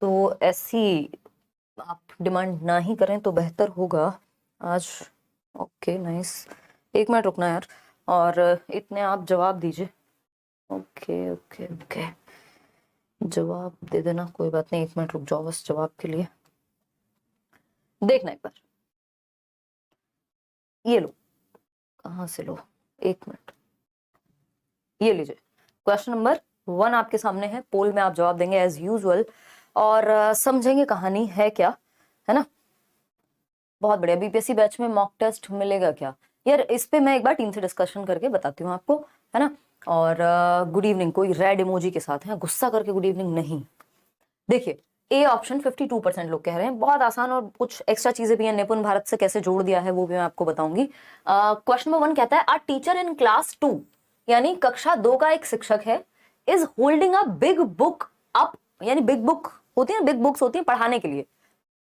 तो ऐसी आप डिमांड ना ही करें तो बेहतर होगा आज। ओके नाइस, 1 मिनट रुकना यार, और इतने आप जवाब दीजिए। ओके ओके ओके, जवाब दे देना, कोई बात नहीं, 1 मिनट रुक जाओ बस जवाब के लिए। देखना एक बार, ये लो, कहाँ से लो, 1 मिनट, ये लीजिए। क्वेश्चन नंबर 1 आपके सामने है, पोल में आप जवाब देंगे एज यूजुअल, और समझेंगे कहानी है क्या, है ना। बहुत बढ़िया। बीपीएससी बैच में मॉक टेस्ट मिलेगा क्या यार, इस पे मैं एक बार टीम से डिस्कशन करके बताती हूँ आपको, है ना। और गुड इवनिंग कोई रेड इमोजी के साथ है, गुस्सा करके गुड इवनिंग नहीं। देखिए ए ऑप्शन 52% लोग कह रहे हैं, बहुत आसान, और कुछ एक्स्ट्रा चीजें भी हैं, निपुण भारत से कैसे जोड़ दिया है वो भी मैं आपको बताऊंगी। क्वेश्चन नंबर 1 कहता है, अ टीचर इन क्लास 2, यानी कक्षा 2 का एक शिक्षक है, is holding a big book up, यानी बिग बुक होती है, बिग बुक्स होती है पढ़ाने के लिए,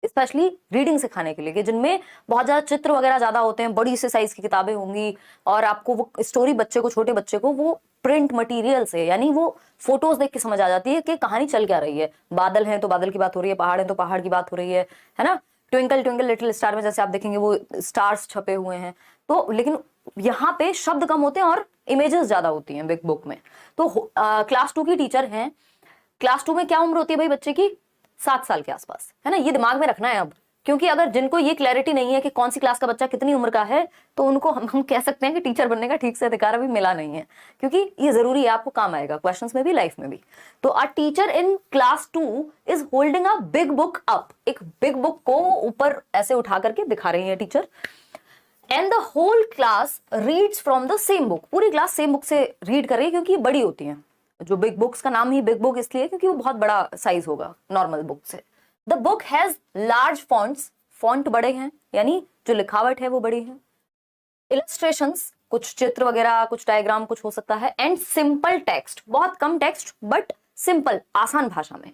स्पेशली रीडिंग सिखाने के लिए, कि जिनमें बहुत ज्यादा चित्र वगैरह ज्यादा होते हैं, बड़ी से साइज की किताबें होंगी, और आपको वो स्टोरी बच्चे को, छोटे बच्चे को वो प्रिंट मटेरियल से, यानी वो फोटोज देख के समझ आ जाती है कि कहानी चल क्या रही है। बादल हैं तो बादल की बात हो रही है, पहाड़ है तो पहाड़ की बात हो रही है ना। ट्विंकल ट्विंकल लिटिल स्टार में जैसे आप देखेंगे वो स्टार्स छपे हुए हैं, तो लेकिन यहाँ पे शब्द कम होते हैं और इमेजेस ज्यादा होती हैं बिग बुक में। तो क्लास 2 की टीचर हैं, क्लास 2 में क्या उम्र होती है भाई बच्चे की, 7 साल के आसपास, है ना। ये दिमाग में रखना है अब, क्योंकि अगर जिनको ये क्लैरिटी नहीं है कि कौन सी क्लास का बच्चा कितनी उम्र का है, तो उनको हम कह सकते हैं कि टीचर बनने का ठीक से अधिकार अभी मिला नहीं है, क्योंकि ये जरूरी है, आपको काम आएगा क्वेश्चंस में भी, लाइफ में भी। तो a teacher in class 2 is holding a big book up, एक बिग बुक को ऊपर ऐसे उठा करके दिखा रही है teacher, and the whole class reads from the same book, पूरी क्लास सेम बुक से रीड कर रही है, क्योंकि ये बड़ी होती है। जो बिग बुक्स का नाम ही बिग बुक इसलिए क्योंकि वो बहुत बड़ा साइज होगा नॉर्मल बुक से। The book has large fonts, font बड़े हैं, यानी जो लिखावट है वो बड़ी है। इलस्ट्रेशंस, कुछ चित्र वगैरह, कुछ डायग्राम, कुछ हो सकता है, एंड सिंपल टेक्स्ट, बहुत कम टेक्स्ट बट सिंपल, आसान भाषा में,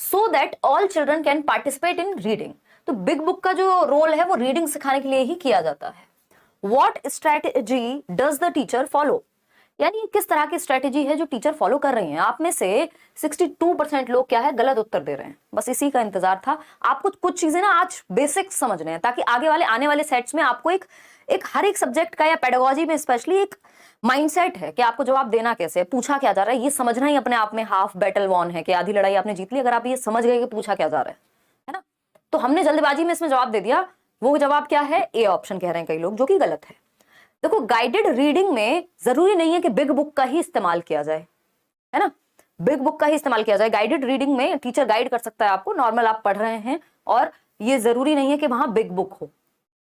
so that all children can participate in reading. तो बिग बुक का जो रोल है वो रीडिंग सिखाने के लिए ही किया जाता है। What strategy does the teacher follow? यानी किस तरह की स्ट्रेटेजी है जो टीचर फॉलो कर रही हैं। आप में से 62% लोग क्या है, गलत उत्तर दे रहे हैं, बस इसी का इंतजार था। आपको कुछ चीजें ना आज बेसिक्स समझने हैं, ताकि आगे वाले आने वाले सेट्स में आपको एक हर एक सब्जेक्ट का या पेडागोजी में स्पेशली एक माइंडसेट है कि आपको जवाब देना कैसे है, पूछा क्या जा रहा है, ये समझना ही अपने आप में हाफ बैटल वॉन है, कि आधी लड़ाई आपने जीत ली अगर आप ये समझ गए कि पूछा क्या जा रहा है ना। तो हमने जल्दबाजी में इसमें जवाब दे दिया, वो जवाब क्या है, ए ऑप्शन कह रहे हैं कई लोग, जो कि गलत है। देखो गाइडेड रीडिंग में जरूरी नहीं है कि बिग बुक का ही इस्तेमाल किया जाए, है ना, बिग बुक का ही इस्तेमाल किया जाए। गाइडेड रीडिंग में टीचर गाइड कर सकता है आपको, नॉर्मल आप पढ़ रहे हैं, और ये जरूरी नहीं है कि वहां बिग बुक हो,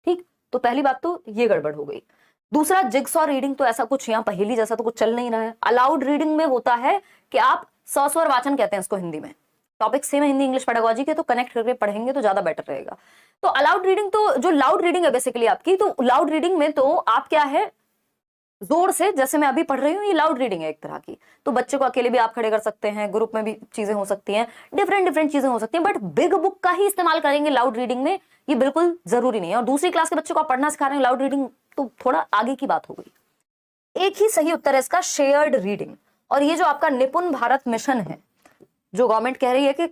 ठीक। तो पहली बात तो ये गड़बड़ हो गई। दूसरा, जिग्सॉ रीडिंग तो ऐसा कुछ यहाँ पहेली जैसा तो कुछ चल नहीं रहा है। अलाउड रीडिंग में होता है कि आप सस्वर वाचन कहते हैं इसको हिंदी में, टॉपिक सेम है हिंदी इंग्लिश पेडागोजी के, तो कनेक्ट करके पढ़ेंगे तो ज्यादा बेटर रहेगा। तो अलाउड रीडिंग, तो जो लाउड रीडिंग है बेसिकली आपकी, तो लाउड रीडिंग में तो आप क्या है, जोर से, जैसे मैं अभी पढ़ रही हूँ, ये लाउड रीडिंग है एक तरह की। तो बच्चे को अकेले भी आप खड़े कर सकते हैं, ग्रुप में भी चीजें हो सकती हैं, डिफरेंट चीजें हो सकती हैं, बट बिग बुक का ही इस्तेमाल करेंगे लाउड रीडिंग में, ये बिल्कुल जरूरी नहीं है। और दूसरी क्लास के बच्चे को आप पढ़ना सिखा रहे हैं लाउड रीडिंग, तो थोड़ा आगे की बात हो गई। एक ही सही उत्तर है इसका, शेयर्ड रीडिंग। और ये जो आपका निपुण भारत मिशन है, जो गवर्नमेंट कह रही है कि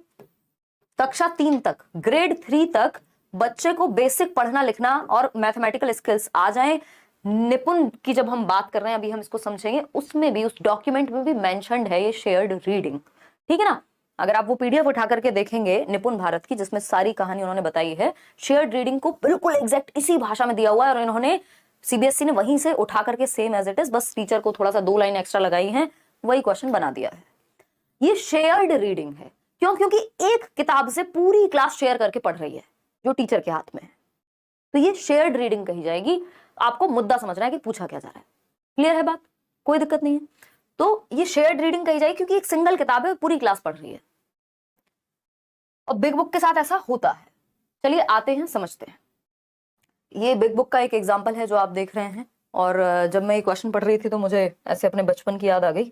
कक्षा 3 तक, ग्रेड 3 तक बच्चे को बेसिक पढ़ना लिखना और मैथमेटिकल स्किल्स आ जाएं। निपुण की जब हम बात कर रहे हैं, अभी हम इसको समझेंगे, उसमें भी, उस डॉक्यूमेंट में भी मेंशन्ड है ये शेयर्ड रीडिंग, ठीक है ना। अगर आप वो पीडीएफ उठा करके देखेंगे निपुण भारत की, जिसमें सारी कहानी उन्होंने बताई है, शेयर्ड रीडिंग को बिल्कुल एग्जैक्ट इसी भाषा में दिया हुआ है, और इन्होंने सीबीएसई ने वहीं से उठा करके सेम एज इट इज, बस टीचर को थोड़ा सा 2 लाइन एक्स्ट्रा लगाई है, वही क्वेश्चन बना दिया है। ये शेयर्ड रीडिंग है, क्यों, क्योंकि एक किताब से पूरी क्लास शेयर करके पढ़ रही है जो टीचर के हाथ में है, तो ये शेयर्ड रीडिंग कही जाएगी। आपको मुद्दा समझना है कि पूछा क्या जा रहा है, क्लियर है बात, कोई दिक्कत नहीं है। तो ये शेयर्ड रीडिंग कही जाएगी क्योंकि एक सिंगल किताब है, पूरी क्लास पढ़ रही है, और बिग बुक के साथ ऐसा होता है। चलिए आते हैं, समझते हैं। ये बिग बुक का एक एग्जाम्पल है जो आप देख रहे हैं, और जब मैं ये क्वेश्चन पढ़ रही थी तो मुझे ऐसे अपने बचपन की याद आ गई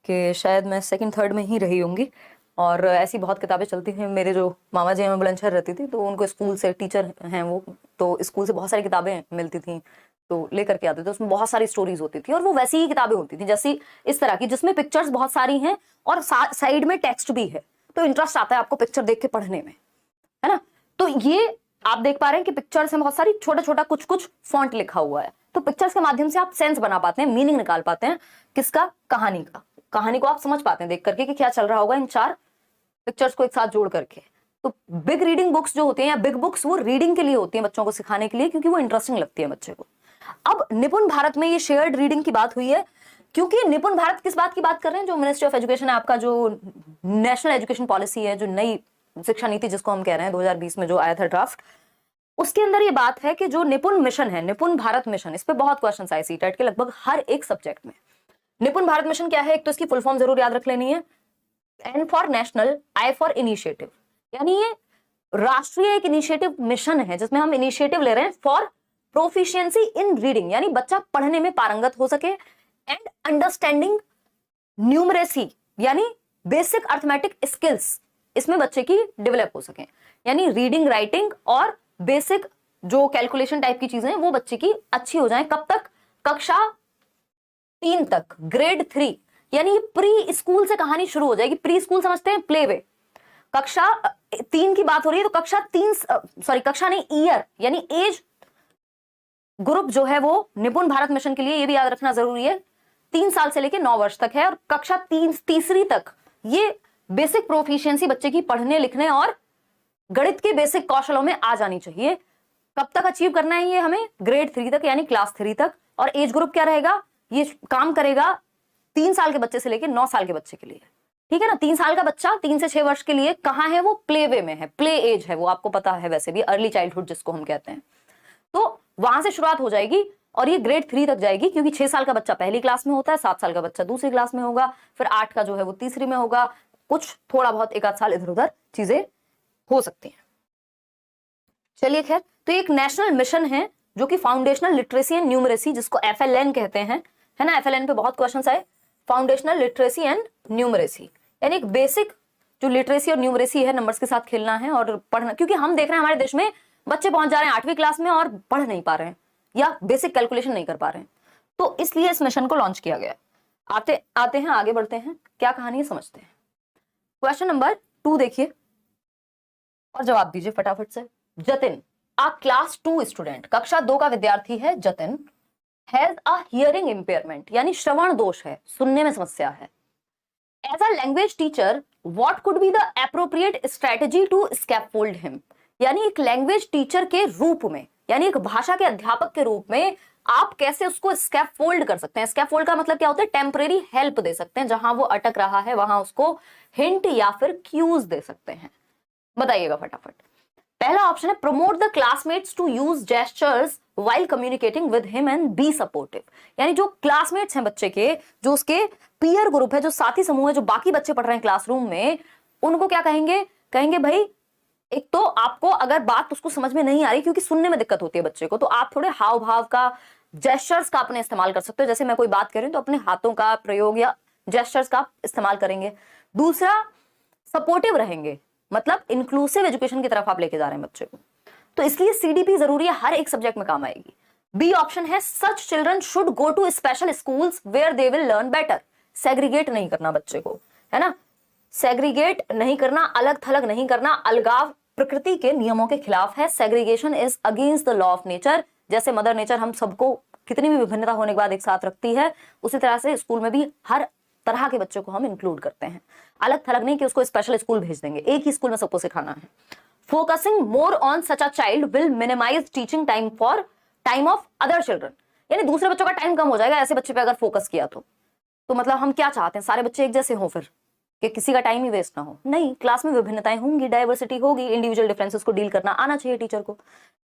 कि शायद मैं 2nd 3rd में ही रही होंगी, और ऐसी बहुत किताबें चलती हैं। मेरे जो मामा जी हैं बुलंदशहर रहती थी, तो उनको स्कूल से, टीचर हैं वो, तो स्कूल से बहुत सारी किताबें मिलती थी, तो लेकर के आते थे, उसमें बहुत सारी स्टोरीज होती थी, और वो वैसी ही किताबें होती थी जैसी इस तरह की, जिसमें पिक्चर्स बहुत सारी हैं और साइड में टेक्स्ट भी है। तो इंटरेस्ट आता है आपको पिक्चर देख के पढ़ने में, है ना। तो ये आप देख पा रहे हैं कि पिक्चर्स में बहुत सारी छोटा छोटा कुछ कुछ फॉन्ट लिखा हुआ है, तो पिक्चर्स के माध्यम से आप सेंस बना पाते हैं, मीनिंग निकाल पाते हैं किसका, कहानी का। कहानी को आप समझ पाते हैं देख करके कि क्या चल रहा होगा इन 4 पिक्चर्स को एक साथ जोड़ करके। तो बिग रीडिंग बुक्स जो होती हैं या बिग बुक्स, वो रीडिंग के लिए होती हैं, बच्चों को सिखाने के लिए, क्योंकि वो इंटरेस्टिंग लगती है बच्चे को। अब निपुण भारत में ये शेयर्ड रीडिंग की बात हुई है, क्योंकि निपुण भारत किस बात की बात कर रहे हैं, जो मिनिस्ट्री ऑफ एजुकेशन है आपका, जो नेशनल एजुकेशन पॉलिसी है, जो नई शिक्षा नीति जिसको हम कह रहे हैं 2020 में जो आया था ड्राफ्ट, उसके अंदर ये बात है कि जो निपुण मिशन है, निपुण भारत मिशन, इस पे बहुत क्वेश्चन आए सीटेट के लगभग हर एक सब्जेक्ट में। निपुण भारत मिशन क्या है, एक तो इसकी फुल फॉर्म जरूर याद रख लेनी है, N for national, I for initiative, यानी ये राष्ट्रीय एक इनिशिएटिव मिशन है जिसमें हम इनिशिएटिव ले रहे हैं फॉर प्रोफिशिएंसी इन रीडिंग, यानी बच्चा पढ़ने में पारंगत हो सके, एंड अंडरस्टैंडिंग न्यूमरेसी, यानी बेसिक अर्थमेटिक स्किल्स इसमें बच्चे की डेवलप हो सके, यानी रीडिंग, राइटिंग और बेसिक जो कैलकुलेशन टाइप की चीजें हैं वो बच्चे की अच्छी हो जाए। कब तक, कक्षा 3 तक, ग्रेड 3, यानी प्री स्कूल से कहानी शुरू हो जाएगी। प्री स्कूल समझते हैं प्ले वे, कक्षा 3 की बात हो रही है, तो कक्षा नहीं, ईयर यानी एज ग्रुप जो है वो निपुण भारत मिशन के लिए ये भी याद रखना जरूरी है 3 साल से लेकर 9 वर्ष तक है, और कक्षा तीसरी तक ये बेसिक प्रोफिशिएंसी बच्चे की पढ़ने लिखने और गणित के बेसिक कौशलों में आ जानी चाहिए। कब तक अचीव करना है ये हमें, ग्रेड 3 तक, यानी क्लास 3 तक। और एज ग्रुप क्या रहेगा, ये काम करेगा 3 साल के बच्चे से लेकर 9 साल के बच्चे के लिए, ठीक है ना। 3 साल का बच्चा 3 से 6 वर्ष के लिए कहां है, वो प्ले वे में है, प्ले एज है वो, आपको पता है वैसे भी, अर्ली चाइल्डहुड जिसको हम कहते हैं। तो वहां से शुरुआत हो जाएगी और ये ग्रेड 3 तक जाएगी, क्योंकि 6 साल का बच्चा पहली क्लास में होता है, 7 साल का बच्चा दूसरी क्लास में होगा, फिर 8 का जो है वो तीसरी में होगा, कुछ थोड़ा बहुत 1 आध साल इधर उधर चीजें हो सकती हैं। चलिए खैर, तो एक नेशनल मिशन है जो कि फाउंडेशनल लिटरेसी एंड न्यूमरेसी, जिसको FLN कहते हैं, है ना। FLN पे बहुत क्वेश्चंस आए, फाउंडेशनल लिटरेसी एंड न्यूमरेसी, यानी एक बेसिक जो लिटरेसी और न्यूमरेसी है, नंबर्स के साथ खेलना है और पढ़ना, क्योंकि हम देख रहे हैं हमारे देश में बच्चे पहुंच जा रहे हैं 8वीं क्लास में और पढ़ नहीं पा रहे हैं या बेसिक कैलकुलेशन नहीं कर पा रहे हैं, तो इसलिए इस मिशन को लॉन्च किया गया। आते हैं आगे बढ़ते हैं, क्या कहानी है समझते हैं। क्वेश्चन नंबर 2 देखिए और जवाब दीजिए फटाफट से। जतिन, अ क्लास 2 स्टूडेंट, कक्षा 2 का विद्यार्थी है Jatin, has a hearing impairment, यानी श्रवण दोष है, सुनने में समस्या है। As a language teacher, what could be the appropriate strategy to scaffold him, यानी एक लैंग्वेज टीचर के रूप में, यानी एक भाषा के अध्यापक के रूप में आप कैसे उसको स्कैफोल्ड कर सकते हैं। स्कैफोल्ड का मतलब क्या होता है, टेम्परेरी हेल्प दे सकते हैं, जहां वो अटक रहा है वहां उसको हिंट या फिर क्यूज दे सकते हैं। बताइएगा फटाफट। पहला ऑप्शन है promote the classmates to use gestures while communicating with him and be supportive, यानी जो क्लासमेट्स हैं बच्चे के, जो उसके पीयर ग्रुप है, जो साथी समूह है, जो बाकी बच्चे पढ़ रहे हैं क्लासरूम में, उनको क्या कहेंगे, कहेंगे भाई एक तो आपको अगर बात उसको समझ में नहीं आ रही, क्योंकि सुनने में दिक्कत होती है बच्चे को, तो आप थोड़े हाव भाव का, जेस्चर्स का अपने इस्तेमाल कर सकते हो। जैसे मैं कोई बात कर रही हूं तो अपने हाथों का प्रयोग या जेस्चर्स का इस्तेमाल करेंगे। दूसरा, सपोर्टिव रहेंगे, मतलब इंक्लूसिव एजुकेशन की तरफ आप लेके जा रहे हैं बच्चे को, तो इसलिए CDP जरूरी है, हर एक सब्जेक्ट में काम आएगी। बी ऑप्शन है such children should go to special schools where they will learn better, segregate नहीं करना बच्चे को, है ना, सेग्रीगेट नहीं करना, अलग थलग नहीं करना, अलगाव प्रकृति के नियमों के खिलाफ है, segregation is against the law of nature. जैसे मदर नेचर हम सबको कितनी भी विभिन्नता होने के बाद एक साथ रखती है, उसी तरह से स्कूल में भी हर तरह के बच्चों को हम इंक्लूड करते हैं, अलग थलग नहीं कि उसको स्पेशल स्कूल भेज देंगे, एक ही स्कूल में सबको सिखाना है। Focusing more on such a child will minimise teaching time of other children, यानी दूसरे बच्चों का टाइम कम हो जाएगा ऐसे बच्चे पे अगर फोकस किया तो मतलब हम क्या चाहते हैं, सारे बच्चे एक जैसे हों फिर, कि किसी का टाइम ही वेस्ट ना हो। नहीं, क्लास में विभिन्नताएं होंगी, डाइवर्सिटी होगी, इंडिविजुअल डिफरेंसेस को डील करना आना चाहिए टीचर को।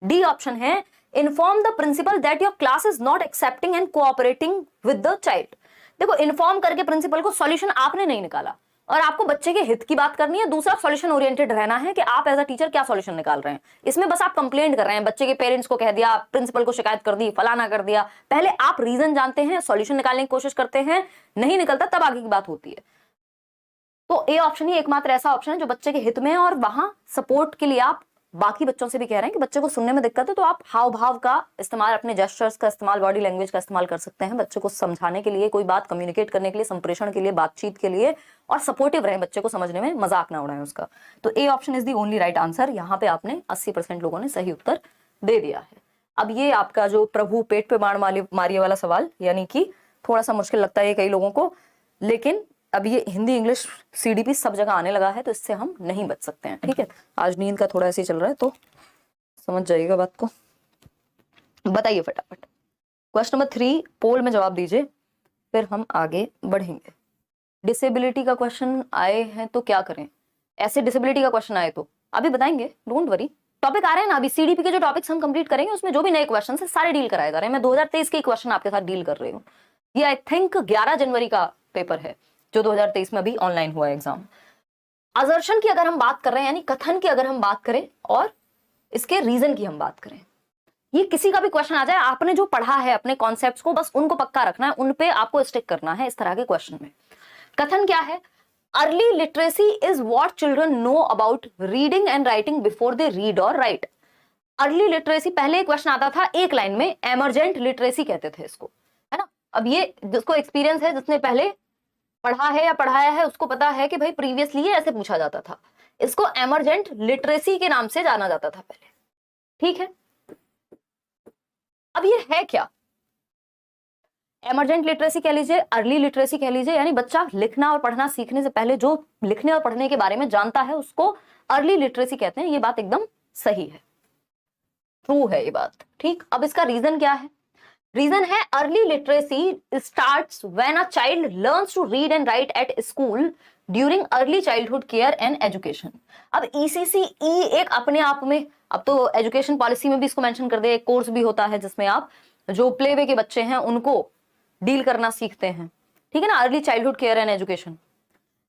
डी ऑप्शन है inform the principal that your class is not accepting and cooperating with the child. देखो, इन्फॉर्म करके प्रिंसिपल को सॉल्यूशन आपने नहीं निकाला और आपको बच्चे के हित की बात करनी है। दूसरा, सॉल्यूशन ओरिएंटेड रहना है कि आप एज अ टीचर क्या सॉल्यूशन निकाल रहे हैं। इसमें बस आप कंप्लेंट कर रहे हैं, बच्चे के पेरेंट्स को कह दिया, प्रिंसिपल को शिकायत कर दी, फलाना कर दिया। पहले आप रीजन जानते हैं, सॉल्यूशन निकालने की कोशिश करते हैं, नहीं निकलता तब आगे की बात होती है। तो ए ऑप्शन ही एकमात्र ऐसा ऑप्शन है जो बच्चे के हित में है और वहां सपोर्ट के लिए आप बाकी बच्चों से भी कह रहे हैं कि बच्चे को सुनने में दिक्कत है तो आप हाव भाव का इस्तेमाल, अपने जेस्चर्स का इस्तेमाल, बॉडी लैंग्वेज का इस्तेमाल कर सकते हैं बच्चे को समझाने के लिए, कोई बात कम्युनिकेट करने के लिए, संप्रेषण के लिए, बातचीत के लिए, और सपोर्टिव रहे बच्चे को समझने में, मजाक ना उड़ाएं उसका। तो A option is the only right answer. यहाँ पे आपने 80% लोगों ने सही उत्तर दे दिया है। अब ये आपका जो प्रभु पेट पे बाण मारिए वाला सवाल, यानी कि थोड़ा सा मुश्किल लगता है कई लोगों को, लेकिन अब ये हिंदी इंग्लिश सीडीपी सब जगह आने लगा है तो इससे हम नहीं बच सकते हैं। ठीक है, आज नींद का थोड़ा ऐसे चल रहा है तो समझ जाइएगा बात को। बताइए फटाफट क्वेश्चन नंबर 3 पोल में जवाब दीजिए, फिर हम आगे बढ़ेंगे। डिसेबिलिटी का क्वेश्चन आए हैं तो क्या करें? ऐसे डिसेबिलिटी का क्वेश्चन आए तो अभी बताएंगे, डोंट वरी। टॉपिक आ रहे हैं ना अभी, सीडीपी के जो टॉपिक्स हम कंप्लीट करेंगे उसमें जो भी नए क्वेश्चन है सारे डील कराए जा रहे हैं। मैं 2023 के क्वेश्चन आपके साथ डील कर रही हूँ। ये आई थिंक 11 जनवरी का पेपर है जो 2023 में अभी ऑनलाइन हुआ है एग्जाम। असर्शन की अगर हम बात कर रहे हैं, यानी कथन की अगर हम बात करें और इसके रीजन की हम बात करें, ये किसी का भी क्वेश्चन आ जाए, आपने जो पढ़ा है अपने कॉन्सेप्ट्स को बस उनको पक्का रखना है, उन पे आपको स्टिक करना है। इस तरह के क्वेश्चन में कथन क्या है? Early literacy is what children know about reading and writing before they read और राइट। अर्ली लिटरेसी, पहले एक क्वेश्चन आता था एक लाइन में, एमरजेंट लिटरेसी कहते थे इसको, है ना। अब ये जिसको एक्सपीरियंस है, जिसने पहले पढ़ा है या पढ़ाया है, उसको पता है कि भाई प्रीवियसली ऐसे पूछा जाता था। इसको एमरजेंट लिटरेसी के नाम से जाना जाता था पहले। ठीक है, अब ये है क्या? एमरजेंट लिटरेसी कह लीजिए, अर्ली लिटरेसी कह लीजिए, यानी बच्चा लिखना और पढ़ना सीखने से पहले जो लिखने और पढ़ने के बारे में जानता है उसको अर्ली लिटरेसी कहते हैं। ये बात एकदम सही है, ट्रू है ये बात। ठीक, अब इसका रीजन क्या है? रीजन है early literacy starts when a child learns to read and write at school during early childhood care and education. अब ECCE एक अपने आप में, अब तो एजुकेशन पॉलिसी में भी इसको मेंशन कर दे, एक कोर्स भी होता है जिसमें आप जो प्ले वे के बच्चे हैं उनको डील करना सीखते हैं। ठीक है ना, early childhood care and education.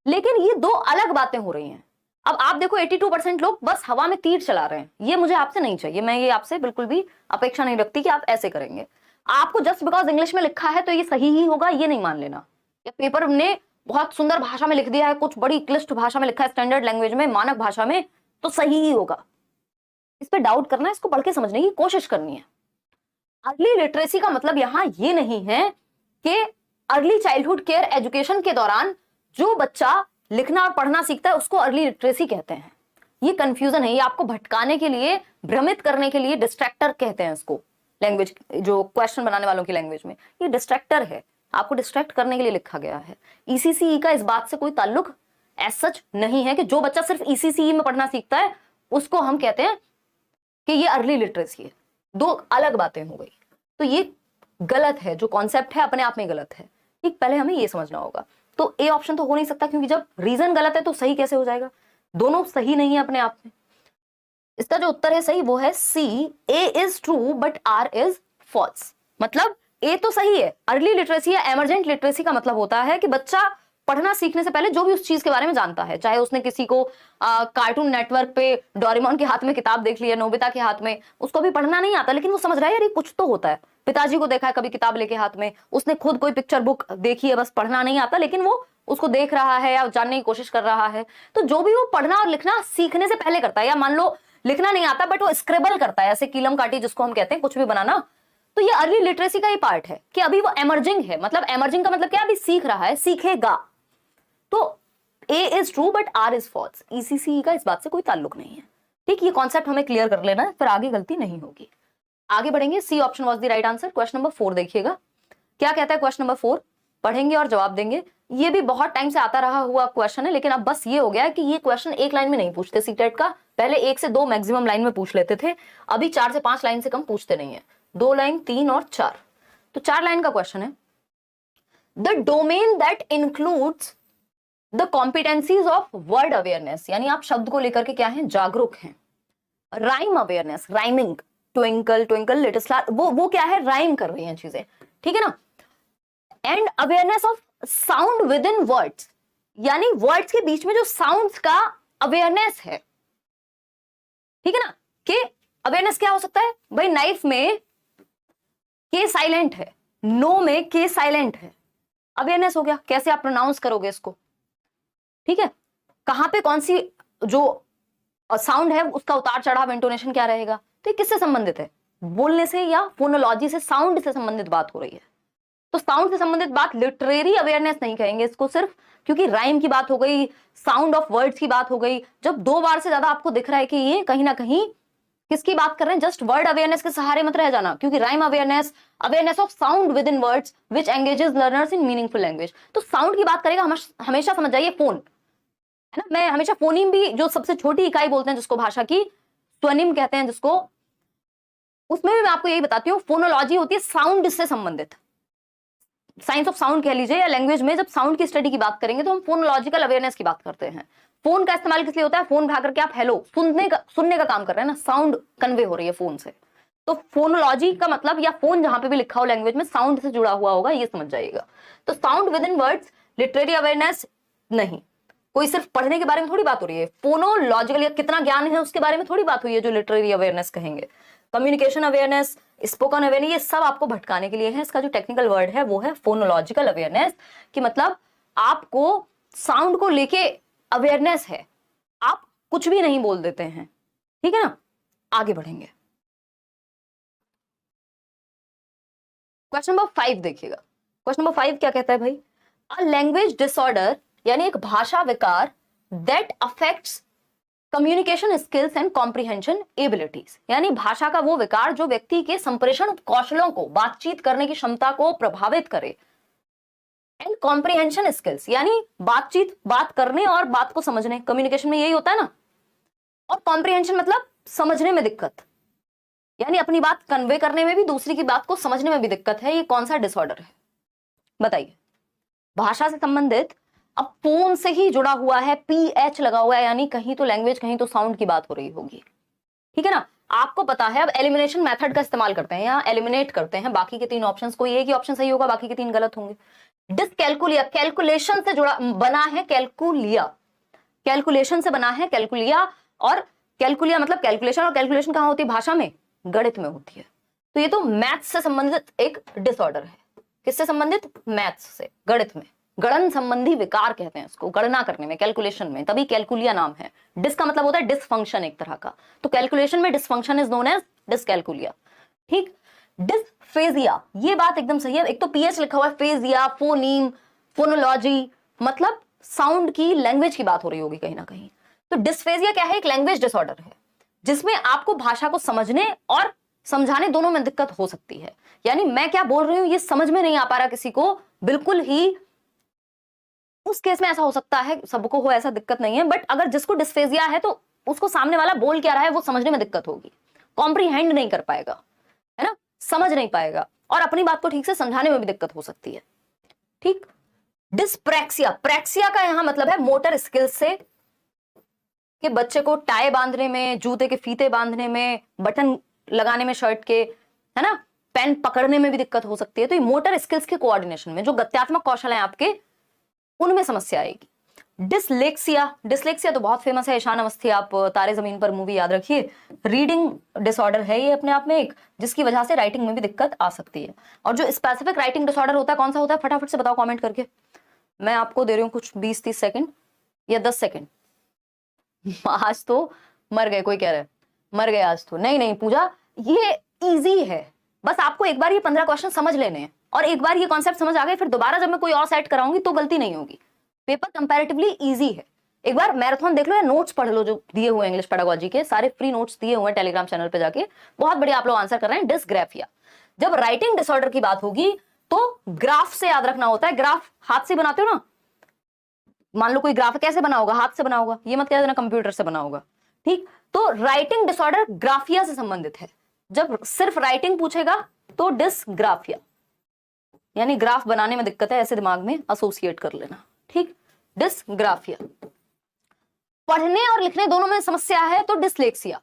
लेकिन ये दो अलग बातें हो रही हैं। अब आप देखो 82% लोग बस हवा में तीर चला रहे हैं। ये मुझे आपसे नहीं चाहिए, मैं ये आपसे बिल्कुल भी अपेक्षा नहीं रखती कि आप ऐसे करेंगे। आपको जस्ट बिकॉज इंग्लिश में लिखा है तो ये सही ही होगा, ये नहीं मान लेना। या पेपर ने बहुत सुंदर भाषा में लिख दिया है, कुछ बड़ी क्लिष्ट भाषा में लिखा है, स्टैंडर्ड लैंग्वेज में, मानक भाषा में, तो सही ही होगा। इस पे डाउट करना है, इसको पढ़ के समझने की कोशिश करनी है। अर्ली लिटरेसी का मतलब यहां ये नहीं है कि अर्ली चाइल्डहुड केयर एजुकेशन के दौरान जो बच्चा लिखना और पढ़ना सीखता है उसको अर्ली लिटरेसी कहते हैं। ये कंफ्यूजन है, ये आपको भटकाने के लिए, भ्रमित करने के लिए, डिस्ट्रैक्टर कहते हैं इसको। लैंग्वेज जो क्वेश्चन बनाने वालों की लैंग्वेज में ये डिस्ट्रैक्टर है, आपको डिस्ट्रैक्ट करने के लिए लिखा गया है। ECCE का इस बात से कोई ताल्लुक एज सच नहीं है कि जो बच्चा सिर्फ ECCE में पढ़ना सीखता है उसको हम कहते हैं कि ये अर्ली लिटरेसी है। दो अलग बातें हो गई, तो ये गलत है। जो कॉन्सेप्ट है अपने आप में गलत है। ठीक, पहले हमें ये समझना होगा। तो ए ऑप्शन तो हो नहीं सकता, क्योंकि जब रीजन गलत है तो सही कैसे हो जाएगा? दोनों सही नहीं है अपने आप में। इसका जो उत्तर है सही वो है C, A is true but R is false. मतलब ए तो सही है, अर्ली लिटरेसी या एमरजेंट लिटरेसी का मतलब होता है कि बच्चा पढ़ना सीखने से पहले जो भी उस चीज के बारे में जानता है, चाहे उसने किसी को कार्टून नेटवर्क पे डोरेमोन के हाथ में किताब देख ली है, नोबिता के हाथ में, उसको भी पढ़ना नहीं आता लेकिन वो समझ रहा है यार ये कुछ तो होता है। पिताजी को देखा है कभी किताब लेके हाथ में, उसने खुद कोई पिक्चर बुक देखी है, बस पढ़ना नहीं आता लेकिन वो उसको देख रहा है या जानने की कोशिश कर रहा है। तो जो भी वो पढ़ना और लिखना सीखने से पहले करता है, या मान लो लिखना नहीं आता बट वो स्क्रिबल करता है, ऐसे कीलम काटी जिसको हम कहते हैं, कुछ भी बनाना, तो ये अर्ली लिटरेसी का ही पार्ट है कि अभी वो एमर्जिंग है। मतलब एमर्जिंग का मतलब क्या? अभी सीख रहा है, सीखेगा। तो A is true but R is false. ECCE का इस बात से कोई ताल्लुक नहीं है। ठीक, ये कॉन्सेप्ट हमें क्लियर कर लेना है, फिर आगे गलती नहीं होगी। आगे बढ़ेंगे। C option was the right answer. Question number 4 देखिएगा क्या कहता है। क्वेश्चन नंबर 4 पढ़ेंगे और जवाब देंगे। ये भी बहुत टाइम से आता रहा हुआ क्वेश्चन है, लेकिन अब बस ये हो गया है कि ये क्वेश्चन एक लाइन में नहीं पूछते सीटेट का। पहले 1 से 2 मैक्सिमम लाइन में पूछ लेते थे, अभी 4 से 5 लाइन से कम पूछते नहीं है। 2 लाइन, 3 और 4, तो 4 लाइन का क्वेश्चन है। The domain that includes the competencies of word awareness, यानी आप शब्द को लेकर के क्या है? जागरूक हैं। Rhyme awareness, rhyming, twinkle twinkle little star, वो क्या है? राइम कर रही हैं चीजें, ठीक है ना। And awareness of sound with in words, यानी वर्ड्स के बीच में जो साउंड्स का अवेयरनेस है, ठीक है ना। कि अवेयरनेस क्या हो सकता है भाई? नाइफ में के साइलेंट है, नो में के साइलेंट है, अवेयरनेस हो गया। कैसे आप प्रोनाउंस करोगे इसको, ठीक है। कहां पे कौन सी जो और साउंड है उसका उतार चढ़ाव इंटोनेशन क्या रहेगा, तो ये किससे संबंधित है, बोलने से या फोनोलॉजी से, साउंड से संबंधित बात हो रही है। तो साउंड से संबंधित बात लिटरेरी अवेयरनेस नहीं कहेंगे इसको सिर्फ, क्योंकि राइम की बात हो गई, साउंड ऑफ वर्ड्स की बात हो गई। जब 2 बार से ज्यादा आपको दिख रहा है कि ये कहीं ना कहीं किसकी बात कर रहे हैं, जस्ट वर्ड अवेयरनेस के सहारे मत रह जाना, क्योंकि rhyme awareness, awareness of sound with in words which engages learners in meaningful language. तो साउंड की बात करेगा हमेशा समझ जाइए फोन, है ना। मैं हमेशा फोनीम भी, जो सबसे छोटी इकाई बोलते हैं जिसको भाषा की, स्वनिम कहते हैं जिसको, उसमें भी मैं आपको यही बताती हूँ, फोनोलॉजी होती है साउंड से संबंधित, साइंस ऑफ साउंड कह लीजिए, या लैंग्वेज में जब साउंड की स्टडी की बात करेंगे तो हम फोनोलॉजिकल अवेयरनेस की बात करते हैं। फोन का इस्तेमाल किस लिए होता है, फोन उठा करके आप हेलो सुनने का काम कर रहे हैं ना, साउंड कन्वे हो रही है फोन से। तो फोनोलॉजी का मतलब, या फोन जहां पे भी लिखा हो लैंग्वेज में साउंड से जुड़ा हुआ होगा, ये समझ जाइएगा। तो sound with in words, literary awareness नहीं, कोई सिर्फ पढ़ने के बारे में थोड़ी बात हो रही है, फोनोलॉजिकल या कितना ज्ञान है उसके बारे में थोड़ी बात हुई है जो लिटरेरी अवेयरनेस कहेंगे। कम्युनिकेशन अवेयरनेस, स्पोकन अवेयरनेस, ये सब आपको भटकाने के लिए है। इसका जो टेक्निकल वर्ड है वो है फोनोलॉजिकल अवेयरनेस, कि मतलब आपको साउंड को लेके अवेयरनेस है, आप कुछ भी नहीं बोल देते हैं, ठीक है ना। आगे बढ़ेंगे, क्वेश्चन नंबर 5 देखिएगा। क्वेश्चन नंबर 5 क्या कहता है भाई, अ लैंग्वेज डिसऑर्डर, यानी एक भाषा विकार, that affects communication skills and comprehension abilities, यानी भाषा का वो विकार जो व्यक्ति के संप्रेषण कौशलों को, बातचीत करने की क्षमता को प्रभावित करे, एंड कॉम्प्रिहेंशन स्किल्स, यानी बातचीत, बात करने और बात को समझने, कम्युनिकेशन में यही होता है ना, और कॉम्प्रिहेंशन मतलब समझने में दिक्कत, यानी अपनी बात कन्वे करने में भी, दूसरी की बात को समझने में भी दिक्कत है। ये कौन सा डिसऑर्डर है बताइए, भाषा से संबंधित, अब फोन से ही जुड़ा हुआ है, PH लगा हुआ है, यानी कहीं तो लैंग्वेज कहीं तो साउंड की बात हो रही होगी, ठीक है ना। आपको पता है, अब एलिमिनेशन मेथड का इस्तेमाल करते हैं, या एलिमिनेट करते हैं बाकी के 3 ऑप्शंस, कोई एक ही ऑप्शन सही होगा, बाकी के 3 गलत होंगे। डिसकैलकुलिया, कैलकुलेशन से जुड़ा बना है, कैलकुलिया, कैलकुलेशन से बना है कैलकुलिया, और कैलकुलिया मतलब कैलकुलेशन, और कैलकुलेशन कहां होती है, भाषा में, गणित में होती है। तो ये तो मैथ्स से संबंधित एक डिसऑर्डर है। किससे संबंधित, मैथ्स से, गणित में, गणन संबंधी विकार कहते हैं इसको, गणना करने में, कैलकुलेशन में, तभी कैलकुलिया नाम है। डिस का मतलब होता है डिसफंक्शन एक तरह का, तो कैलकुलेशन में dysfunction is known as dyscalculia, ठीक। डिसफेजिया, ये बात एकदम सही है, एक तो PH लिखा हुआ है, फेजिया, फोनीम, फोनोलॉजी, मतलब साउंड की, लैंग्वेज की बात हो रही होगी कहीं ना कहीं। तो डिसफेजिया क्या है, एक लैंग्वेज डिसऑर्डर है जिसमें आपको भाषा को समझने और समझाने दोनों में दिक्कत हो सकती है, यानी मैं क्या बोल रही हूं ये समझ में नहीं आ पा रहा किसी को, बिल्कुल ही, उस केस में ऐसा हो सकता है, सबको हो ऐसा दिक्कत नहीं है, बट अगर जिसको डिस्फेजिया है तो उसको सामने वाला बोल क्या रहा है वो समझने में दिक्कत होगी, कॉम्प्रीहेंड नहीं कर पाएगा, है ना, समझ नहीं पाएगा, और अपनी बात को ठीक से समझाने में भी दिक्कत हो सकती है, ठीक। डिस्प्रैक्सिया, प्रैक्सिया का यहां मतलब है मोटर स्किल्स से, कि बच्चे को टाई बांधने में, जूते के फीते बांधने में, बटन लगाने में शर्ट के, है ना, पेन पकड़ने में भी दिक्कत हो सकती है। तो ये मोटर स्किल्स के कोऑर्डिनेशन में, जो गत्यात्मक कौशल है आपके, उनमें समस्या आएगी। डिसलेक्सिया, डिसलेक्सिया तो बहुत फेमस है, ईशान अवस्थी, आप तारे जमीन पर मूवी याद रखिए, रीडिंग डिसऑर्डर है ये अपने आप में एक, जिसकी वजह से राइटिंग में भी दिक्कत आ सकती है। और जो स्पेसिफिक राइटिंग डिसऑर्डर होता है कौन सा होता है, फटाफट से बताओ कमेंट करके, मैं आपको दे रही हूँ कुछ 20-30 सेकंड या 10 सेकंड। आज तो मर गए, कोई कह रहा है मर गए आज तो, नहीं नहीं पूजा, ये इजी है, बस आपको एक बार ये 15 क्वेश्चन समझ लेने हैं, और एक बार ये कॉन्सेप्ट समझ आ गए, फिर दोबारा जब मैं कोई और सेट कराऊंगी तो गलती नहीं होगी। पेपर कंपैरेटिवली इजी है, एक बार मैराथन देख लो या नोट्स पढ़ लो जो दिए हुए इंग्लिश पेडागोजी के, सारे फ्री नोट्स दिए हुए हैं टेलीग्राम चैनल पे जाके, बहुत बढ़िया आप लोग आंसर कर रहे हैं। डिसग्राफिया, जब राइटिंग डिसऑर्डर की बात होगी तो ग्राफ से याद रखना होता है, ग्राफ हाथ से बनाते हो ना, मान लो कोई ग्राफ कैसे बना होगा, हाथ से बना होगा, ये मत कह देना कंप्यूटर से बना होगा, ठीक। तो राइटिंग डिसऑर्डर ग्राफिया से संबंधित है, जब सिर्फ राइटिंग पूछेगा तो डिसग्राफिया, यानी ग्राफ बनाने में दिक्कत है, ऐसे दिमाग में एसोसिएट कर लेना, ठीक। डिसग्राफिया, पढ़ने और लिखने दोनों में समस्या है तो डिसलेक्सिया,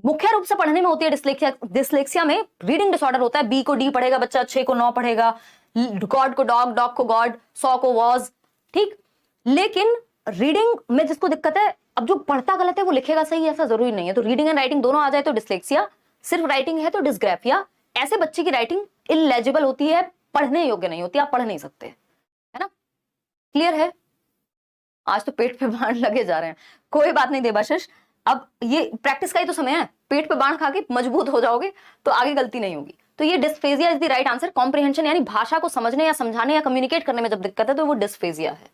मुख्य रूप से पढ़ने में होती है डिसलेक्सिया। डिसलेक्सिया में रीडिंग डिसऑर्डर होता है, बी को डी पढ़ेगा बच्चा, 6 को 9 पढ़ेगा, गॉड को डॉग, डॉग को गॉड, 100 को वॉज, ठीक। लेकिन रीडिंग में जिसको दिक्कत है, अब जो पढ़ता गलत है वो लिखेगा सही, ऐसा जरूरी नहीं है, तो रीडिंग एंड राइटिंग दोनों आ जाए तो डिसलेक्सिया, सिर्फ राइटिंग है तो डिसग्राफिया। ऐसे बच्चे की राइटिंग इलेजिबल होती है, पढ़ने योग्य नहीं होती, आप पढ़ नहीं सकते, है ना, क्लियर है। आज तो पेट पे बाण लगे जा रहे हैं, कोई बात नहीं देवाशीष, अब ये प्रैक्टिस का ही तो समय है, पेट पे बाण खा के मजबूत हो जाओगे तो आगे गलती नहीं होगी। तो ये dysphagia is the right answer. Comprehension यानी भाषा को समझने या समझाने या कम्युनिकेट करने में जब दिक्कत है तो वो डिस्फेजिया है।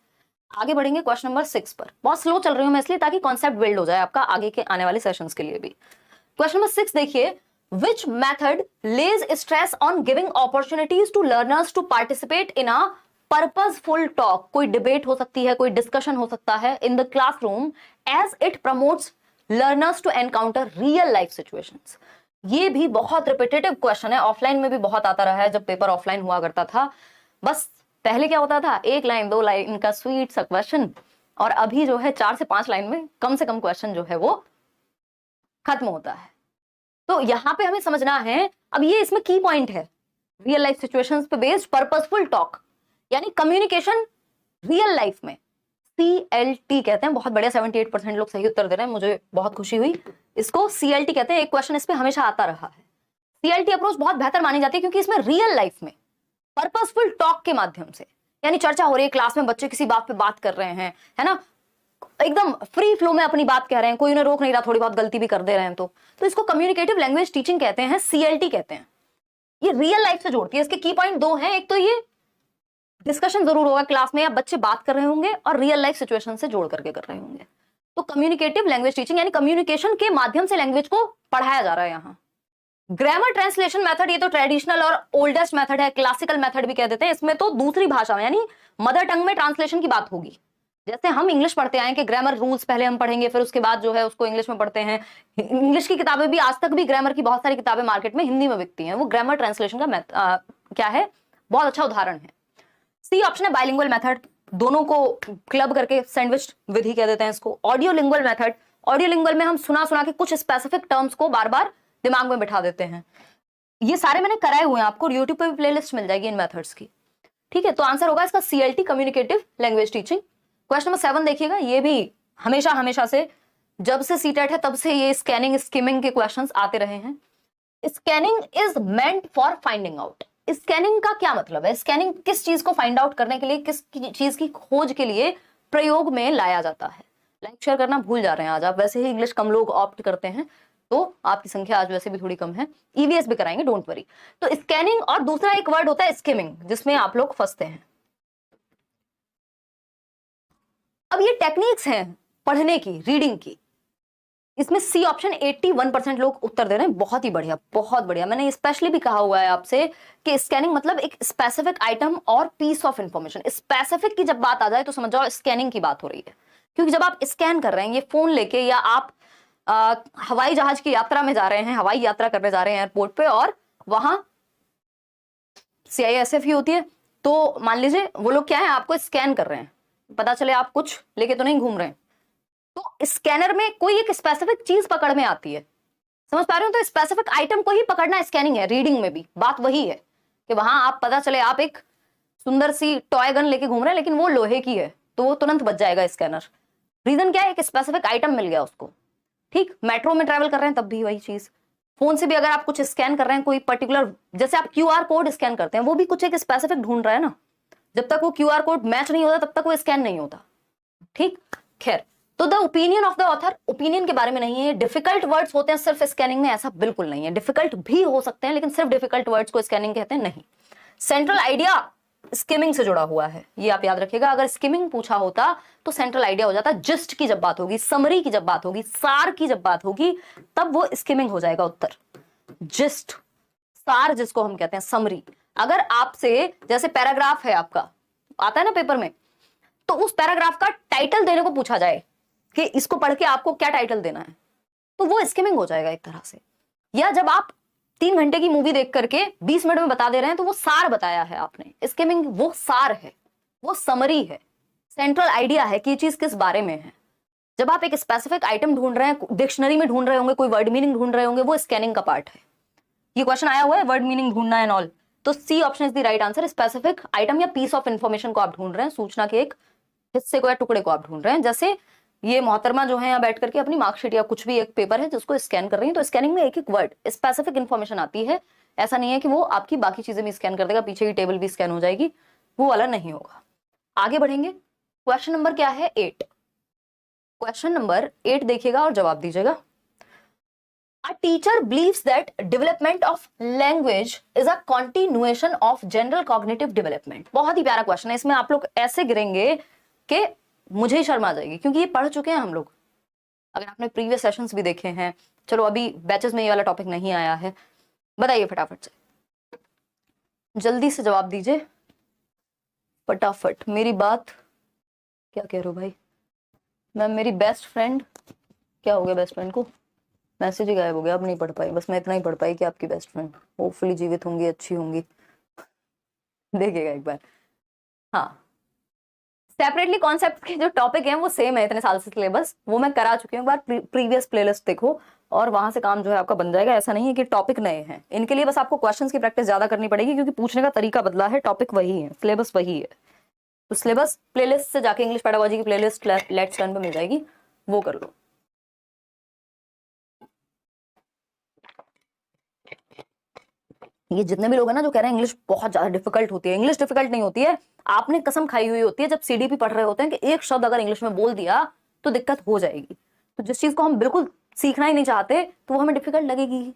आगे बढ़ेंगे क्वेश्चन नंबर 6 पर। बहुत स्लो चल रही हूं मैं इसलिए ताकि कॉन्सेप्ट बिल्ड हो जाए आपका आगे के आने वाले सेशंस के लिए भी। क्वेश्चन नंबर 6 देखिए, which method lays stress on giving opportunities to learners to participate in a purposeful talk. कोई डिबेट हो सकती है, कोई डिस्कशन हो सकता है in the classroom as it promotes learners to encounter real life situations. ये भी बहुत रिपीटेटिव क्वेश्चन है, ऑफलाइन में भी बहुत आता रहा है जब पेपर ऑफलाइन हुआ करता था। बस पहले क्या होता था, 1 लाइन 2 लाइन का स्वीट सा क्वेश्चन, और अभी जो है 4 से 5 लाइन में कम से कम क्वेश्चन जो है वो खत्म होता है। तो यहां पे हमें समझना है, अब ये इसमें की पॉइंट है, रियल लाइफ सिचुएशंस पे बेस्ड पर्पसफुल टॉक यानी कम्युनिकेशन रियल लाइफ में, CLT कहते हैं। बहुत बढ़िया, 78% लोग सही उत्तर दे रहे हैं, मुझे बहुत खुशी हुई। इसको CLT कहते हैं। एक क्वेश्चन इस पे हमेशा आता रहा है। CLT अप्रोच बहुत बेहतर मानी जाती है क्योंकि इसमें रियल लाइफ में पर्पसफुल टॉक के माध्यम से, यानी चर्चा हो रही है क्लास में, बच्चे किसी बात पे बात कर रहे हैं, है ना, एकदम फ्री फ्लो में अपनी बात कह रहे हैं, कोई उन्हें रोक नहीं रहा, थोड़ी बहुत गलती भी कर दे रहे हैं तो इसको कम्युनिकेटिव लैंग्वेज टीचिंग कहते हैं, CLT कहते हैं। ये रियल लाइफ से जोड़ती है। इसके की पॉइंट 2 हैं। एक तो ये डिस्कशन जरूर होगा क्लास में या बच्चे बात कर रहे होंगे और रियल लाइफ सिचुएशन से जोड़ करके कर रहे होंगे। तो कम्युनिकेटिव लैंग्वेज टीचिंग यानी कम्युनिकेशन के माध्यम से लैंग्वेज को पढ़ाया जा रहा है यहाँ। ग्रामर ट्रांसलेशन मेथड, ये तो ट्रेडिशनल और ओल्डेस्ट मेथड है, क्लासिकल मेथड भी कह देते हैं। इसमें तो दूसरी भाषा में यानी मदर टंग में ट्रांसलेशन की बात होगी। जैसे हम इंग्लिश पढ़ते आए कि ग्रामर रूल्स पहले हम पढ़ेंगे, फिर उसके बाद जो है उसको इंग्लिश में पढ़ते हैं। इंग्लिश की किताबें भी आज तक भी, ग्रामर की बहुत सारी किताबें मार्केट में हिंदी में बिकती हैं, वो ग्रामर ट्रांसलेशन का क्या है, बहुत अच्छा उदाहरण है। सी ऑप्शन है बाइलिंगुअल मेथड, दोनों को क्लब करके सैंडविच विधि कह देते हैं इसको। Audio lingual method, audio lingual में हम सुना सुना के कुछ स्पेसिफिक टर्म्स को बार बार दिमाग में बिठा देते हैं। ये सारे मैंने कराए हुए हैं, आपको यूट्यूब पे भी प्लेलिस्ट मिल जाएगी इन मेथड्स की, ठीक है। तो आंसर होगा इसका CLT, communicative language teaching. Question number 7 देखिएगा, ये भी हमेशा से, जब से सीटेट है तब से ये स्कैनिंग स्किमिंग के क्वेश्चंस आते रहे हैं। Scanning is meant for finding out. Scanning का क्या मतलब है? स्कैनिंग किस चीज को फाइंड आउट करने के लिए, किस चीज की खोज के लिए प्रयोग में लाया जाता है? लाइक शेयर करना भूल जा रहे हैं आज आप, वैसे ही इंग्लिश कम लोग ऑप्ट करते हैं तो आपकी संख्या आज वैसे भी थोड़ी कम है। EVS भी कराएंगे, डोंट वरी। तो स्कैनिंग और दूसरा एक वर्ड होता है स्किमिंग, जिसमें आप लोग फंसते हैं। अब ये टेक्निक्स हैं पढ़ने की, रीडिंग की, इसमें सी ऑप्शन 81% लोग उत्तर दे रहे हैं। बहुत ही बढ़िया, बहुत बढ़िया। मैंने स्पेशली भी कहा हुआ है आपसे कि स्कैनिंग मतलब एक स्पेसिफिक आइटम और पीस ऑफ इंफॉर्मेशन। स्पेसिफिक की जब बात आ जाए तो समझ जाओ स्कैनिंग की बात हो रही है, क्योंकि जब आप स्कैन कर रहे हैं ये फोन लेके, या आप हवाई जहाज की यात्रा में जा रहे हैं, हवाई यात्रा करने जा रहे हैं एयरपोर्ट पे, और वहां CISF ही होती है, तो मान लीजिए वो लोग क्या है, आपको स्कैन कर रहे हैं, पता चले आप कुछ लेके तो नहीं घूम रहे हैं, तो स्कैनर में कोई एक स्पेसिफिक चीज पकड़ में आती है, समझ पा रहे हो? तो स्पेसिफिक आइटम को ही पकड़ना स्कैनिंग है। रीडिंग में भी बात वही है कि वहां आप पता चले आप एक सुंदर सी टॉय गन लेके घूम रहे हैं लेकिन वो लोहे की है, तो वो तुरंत बच जाएगा स्कैनर। रीजन क्या है? एक स्पेसिफिक आइटम मिल गया उसको, ठीक। मेट्रो में ट्रेवल कर रहे हैं तब भी वही चीज। फोन से भी अगर आप कुछ स्कैन कर रहे हैं, कोई पर्टिकुलर, जैसे आप QR कोड स्कैन करते हैं, वो भी कुछ एक स्पेसिफिक ढूंढ रहा है ना। जब तक वो QR कोड मैच नहीं होता तब तक वो स्कैन नहीं होता, ठीक। खैर, तो the opinion of the author, opinion के बारे में नहीं है। डिफिकल्ट वर्ड्स होते हैं सिर्फ स्कैनिंग में, ऐसा बिल्कुल नहीं है। डिफिकल्ट भी हो सकते हैं लेकिन सिर्फ डिफिकल्ट वर्ड्स को स्कैनिंग कहते हैं, नहीं। सेंट्रल आइडिया स्किमिंग से जुड़ा हुआ है, ये आप याद रखिएगा। अगर स्किमिंग पूछा होता तो सेंट्रल आइडिया हो जाता। जिस्ट की जब बात होगी, समरी की जब बात होगी, सार की जब बात होगी, तब वो स्किमिंग हो जाएगा उत्तर। जिस्ट, सार जिसको हम कहते हैं, समरी। अगर आपसे जैसे पैराग्राफ है आपका, आता है ना पेपर में, तो उस पैराग्राफ का टाइटल देने को पूछा जाए कि इसको पढ़ के आपको क्या टाइटल देना है, तो वो स्किमिंग हो जाएगा एक तरह से। या जब आप 3 घंटे की मूवी देख करके 20 मिनट में बता दे रहे हैं तो वो सार बताया है आपने, स्किमिंग वो सार है, वो समरी है, सेंट्रल आइडिया है कि ये चीज किस बारे में है। जब आप एक स्पेसिफिक आइटम ढूंढ रहे हैं, डिक्शनरी में ढूंढ रहे होंगे, कोई वर्ड मीनिंग ढूंढ रहे होंगे, वो स्कैनिंग का पार्ट है। ये क्वेश्चन आया हुआ है, वर्ड मीनिंग ढूंढना एंड ऑल, तो C option is the right answer. Specific item या पीस ऑफ इंफॉर्मेशन को आप ढूंढ रहे हैं, सूचना के एक हिस्से को या टुकड़े को आप ढूंढ रहे हैं। जैसे ये मोहतरमा जो है यहाँ बैठ करके अपनी मार्कशीट या कुछ भी एक पेपर है जिसको स्कैन कर रही है, तो स्कैनिंग में एक एक वर्ड स्पेसिफिक इन्फॉर्मेशन आती है। ऐसा नहीं है कि वो आपकी बाकी चीजें भी स्कैन कर देगा, पीछे की टेबल भी स्कैन हो जाएगी, वो वाला नहीं होगा। आगे बढ़ेंगे, क्वेश्चन नंबर क्या है 8। क्वेश्चन नंबर 8 देखिएगा और जवाब दीजिएगा। A teacher believes that development of language is a continuation of general cognitive development। बहुत ही प्यारा क्वेश्चन है, इसमें आप लोग ऐसे गिरेंगे कि मुझे ही शर्म आ जाएगी, क्योंकि ये पढ़ चुके हैं हम लोग, अगर आपने प्रीवियस सेशंस भी देखे हैं। चलो अभी बैचेस में ये वाला टॉपिक नहीं आया है। बताइए फटाफट से, जल्दी से जवाब दीजिए फटाफट। मेरी बात क्या कह रहे हो भाई? मैम मेरी बेस्ट फ्रेंड, क्या हो गया बेस्ट फ्रेंड को? मैसेज ही गायब हो गया, अब नहीं पढ़ पाई। बस मैं इतना ही पढ़ पाई कि आपकी बेस्ट फ्रेंड होपफुली जीवित होंगी, अच्छी होंगी। देखिएगा एक बार। हाँ, सेपरेटली कॉन्सेप्ट के जो टॉपिक हैं वो सेम है, इतने साल से सिलेबस वो मैं करा चुकी हूँ। एक बार प्रीवियस प्लेलिस्ट देखो और वहां से काम जो है आपका बन जाएगा। ऐसा नहीं है कि टॉपिक नए हैं, इनके लिए बस आपको क्वेश्चंस की प्रैक्टिस ज्यादा करनी पड़ेगी, क्योंकि पूछने का तरीका बदला है, टॉपिक वही है, सिलेबस वही है। तो सिलेबस प्लेलिस्ट से जाके इंग्लिश पेडागोजी की प्लेलिस्ट लेट्स लर्न पे मिल जाएगी, वो कर लो। ये जितने भी लोग हैं ना जो कह रहे हैं इंग्लिश बहुत ज्यादा डिफिकल्ट होती है, इंग्लिश डिफिकल्ट नहीं होती है। आपने कसम खाई हुई होती है जब सीडीपी पढ़ रहे होते हैं कि एक शब्द अगर इंग्लिश में बोल दिया तो दिक्कत हो जाएगी। तो जिस चीज को हम बिल्कुल सीखना ही नहीं चाहते तो वो हमें डिफिकल्ट लगेगी।